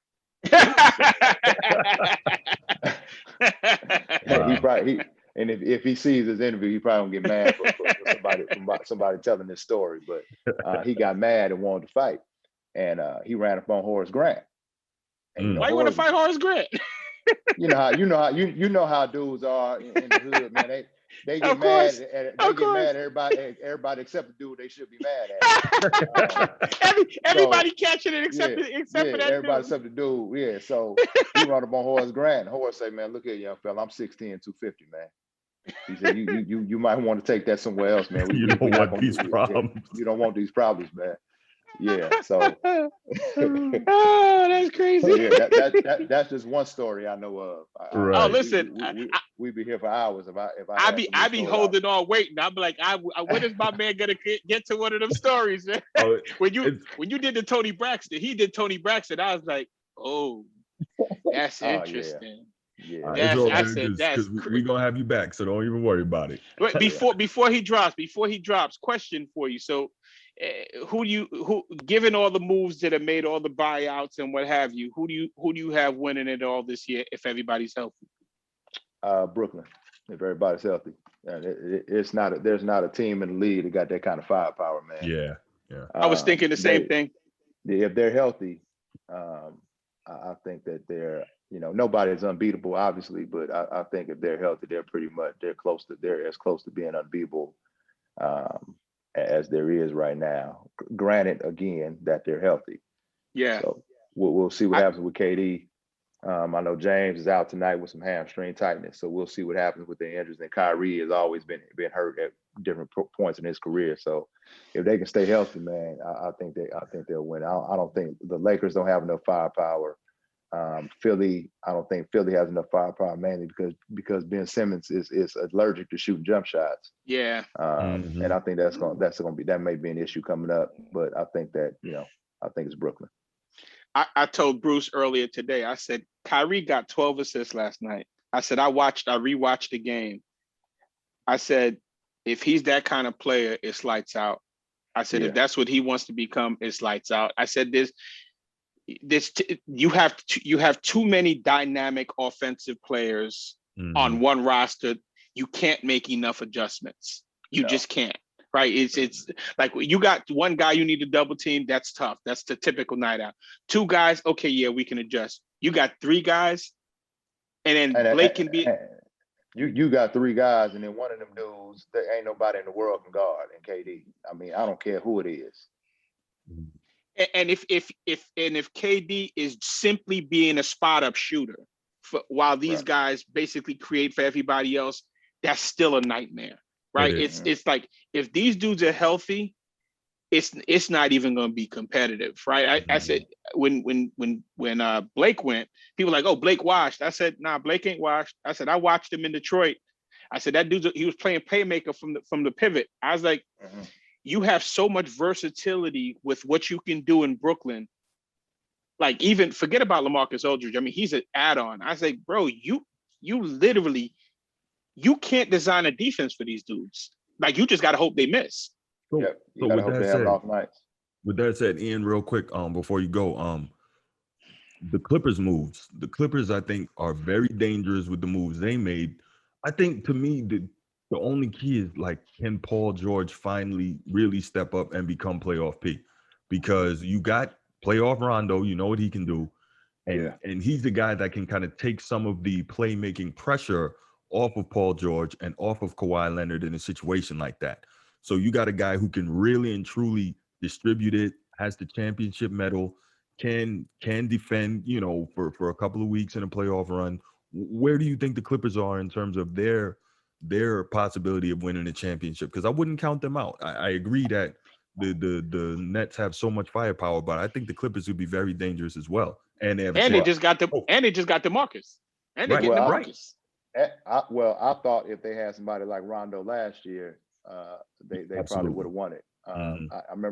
And if he sees this interview, he probably won't get mad for somebody telling this story. But he got mad and wanted to fight, and he ran up on Horace Grant. And, you know, why you want to fight Horace Grant? you know how dudes are in the hood, man. They get mad. They get mad. Everybody except the dude they should be mad at. Everybody catching it except for that everybody dude. except the dude. Yeah. So he run up on Horace Grant. Horace say, "Man, look here, young fella. I'm 6'10", 250, man." He said, "You might want to take that somewhere else, man. You don't want these problems. You don't want these problems, man." Yeah. So. Oh, that's crazy. So yeah, that's just one story I know of. Right. Oh, listen, we'd be here for hours if I be holding on waiting. I'm like, when is my man gonna get to one of them stories, man? When you did the Tony Braxton, he did Tony Braxton. I was like, oh, that's interesting. Yeah. That's we're gonna have you back, so don't even worry about it. Wait, before he drops, question for you. So who given all the moves that have made all the buyouts and what have you, who do you have winning it all this year if everybody's healthy? Brooklyn, if everybody's healthy. And there's not a team in the league that got that kind of firepower, man. Yeah. I was thinking the same thing. If they're healthy, I think that they're, you know, nobody's unbeatable, obviously, but I think if they're healthy, they're as close to being unbeatable as there is right now. Granted, again, that they're healthy. Yeah. So we'll see what happens with KD. I know James is out tonight with some hamstring tightness, so we'll see what happens with the injuries. And Kyrie has always been hurt at different points in his career. So if they can stay healthy, man, I think they'll win. I don't think the Lakers don't have enough firepower. Philly, I don't think Philly has enough firepower, mainly because Ben Simmons is allergic to shooting jump shots. Yeah. And I think that may be an issue coming up. But I think that, you know, I think it's Brooklyn. I told Bruce earlier today, I said, Kyrie got 12 assists last night. I said, I rewatched the game. I said, if he's that kind of player, it's lights out. I said, if that's what he wants to become, it's lights out. I said, you have too many dynamic offensive players on one roster. You can't make enough adjustments. You just can't. Right. It's like you got one guy you need to double team. That's tough. That's the typical night out. Two guys. Okay. Yeah, we can adjust. You got three guys. And then Blake can be. You got three guys, and then one of them dudes, there ain't nobody in the world can guard. And KD. I mean, I don't care who it is. And if KD is simply being a spot up shooter while these guys basically create for everybody else, that's still a nightmare. Right. It's like if these dudes are healthy, it's not even going to be competitive. Right. I said when Blake went, people were like, oh, Blake washed. I said, nah, Blake ain't washed. I said, I watched him in Detroit. I said, that dude, he was playing playmaker from the pivot. I was like, you have so much versatility with what you can do in Brooklyn. Like, even forget about LaMarcus Aldridge. I mean, he's an add-on. I was like, bro, you literally, you can't design a defense for these dudes. Like, you just got to hope they miss. So with that said, Ian, real quick, before you go, the Clippers moves. The Clippers, I think, are very dangerous with the moves they made. I think, to me, the only key is, like, can Paul George finally really step up and become playoff P? because you got playoff Rondo, you know what he can do. And, Yeah. and he's the guy that can kind of take some of the playmaking pressure off of Paul George and off of Kawhi Leonard in a situation like that. So you got a guy who can really and truly distribute it, has the championship medal, can defend, for a couple of weeks in a playoff run. Where do you think the Clippers are in terms of their possibility of winning a championship? Because I wouldn't count them out. I agree that the Nets have so much firepower, but I think the Clippers would be very dangerous as well. And they have a And they chance. just got DeMarcus. And they're Right, getting Well, DeMarcus. I thought if they had somebody like Rondo last year, they probably Absolutely. would have won it. Mhm.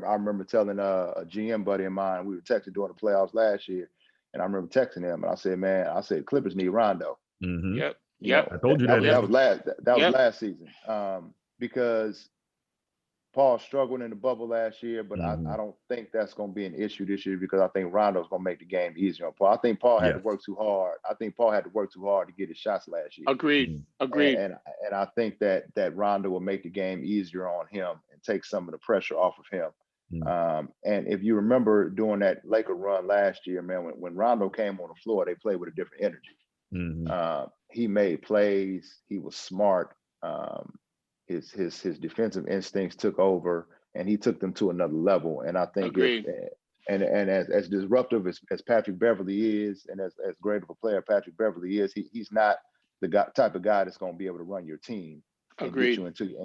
I remember telling a GM buddy of mine, we were texting during the playoffs last year, and I remember texting him, and I said, "Man, Clippers need Rondo." Mhm. Yep. You Yep. know, I told you that. that was last was Yep. last season. Because Paul struggled in the bubble last year, but Mhm. I don't think that's going to be an issue this year because I think Rondo's going to make the game easier on Paul. I think Paul had to Yes. work too hard. I think Paul had to work too hard to get his shots last year. Agreed. Mhm. Agreed. And I think that Rondo will make the game easier on him and take some of the pressure off of him. And if you remember during that Laker run last year, man, when Rondo came on the floor, they played with a different energy. Mhm. He made plays. He was smart. His defensive instincts took over, and he took them to another level. And I think Agreed. as disruptive as Patrick Beverly is, and as great of a player Patrick Beverly is, he's not the type of guy that's going to be able to run your team and Agreed.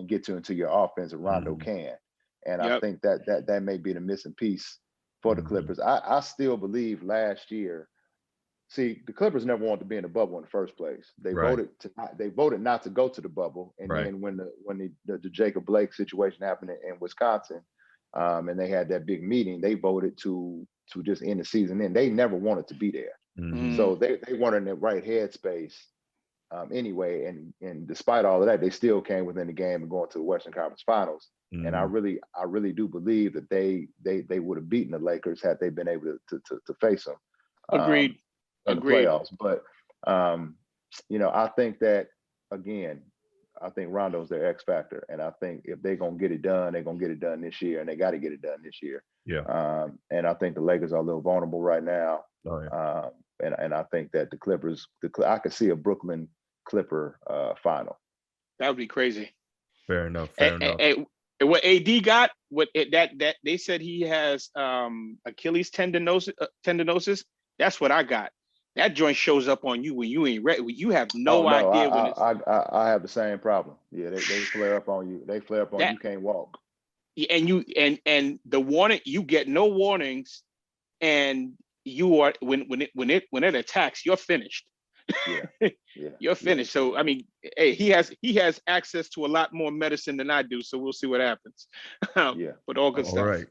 get you into your offense. And Rondo Mhm. can, and I Yep. think that may be the missing piece for the Mhm. Clippers. I still believe last year. See, the Clippers never wanted to be in the bubble in the first place. They Right. voted not to go to the bubble, and Right. then when the Jacob Blake situation happened in Wisconsin, and they had that big meeting, they voted to just end the season. And they never wanted to be there, Mhm. so they weren't in the right headspace anyway. And despite all of that, they still came within the game and going to the Western Conference Finals. And I Mhm. really do believe that they would have beaten the Lakers had they been able to face them. Agreed. In the Agreed. playoffs. But I think that again, I think Rondo's their X factor. And I think if they're gonna get it done, they're gonna get it done this year, and they got to get it done this year. Yeah. And I think the Lakers are a little vulnerable right now. Oh, yeah. And I think that the Clippers, I could see a Brooklyn Clipper final. That would be crazy. Fair enough. Fair enough. And what AD got, that they said he has Achilles tendinosis. That's what I got. That joint shows up on you when you ain't ready. You have no idea when it's. I have the same problem. Yeah, they flare up on you. They flare up on you. You can't walk. And the warning, you get no warnings, and you are when it attacks, you're finished. Yeah. You're finished. So I mean, hey, he has access to a lot more medicine than I do. So we'll see what happens. Yeah. But all good All stuff. right.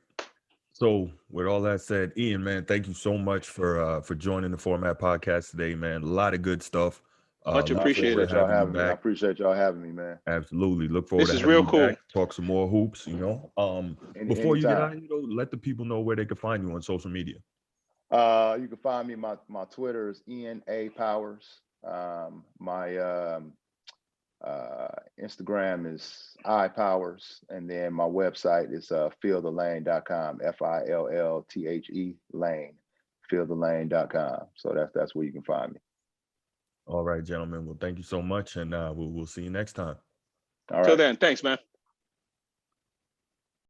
So with all that said, Ian, man, thank you so much for joining the Format Podcast today, man. A lot of good stuff. Much Look appreciated. forward to having you I back. appreciate y'all having me, man. Absolutely. Look forward This to is having real you cool. back. Talk some more hoops, Before you get out, Anytime. let the people know where they can find you on social media. You can find me. My Twitter is Ian A. Powers. My Instagram is iPowers, and then my website is feelthelane.com. FILLTHE Lane. Feelthelane.com. So that's where you can find me. All right, gentlemen. Well, thank you so much, and we'll see you next time. All right. Till then, thanks, man.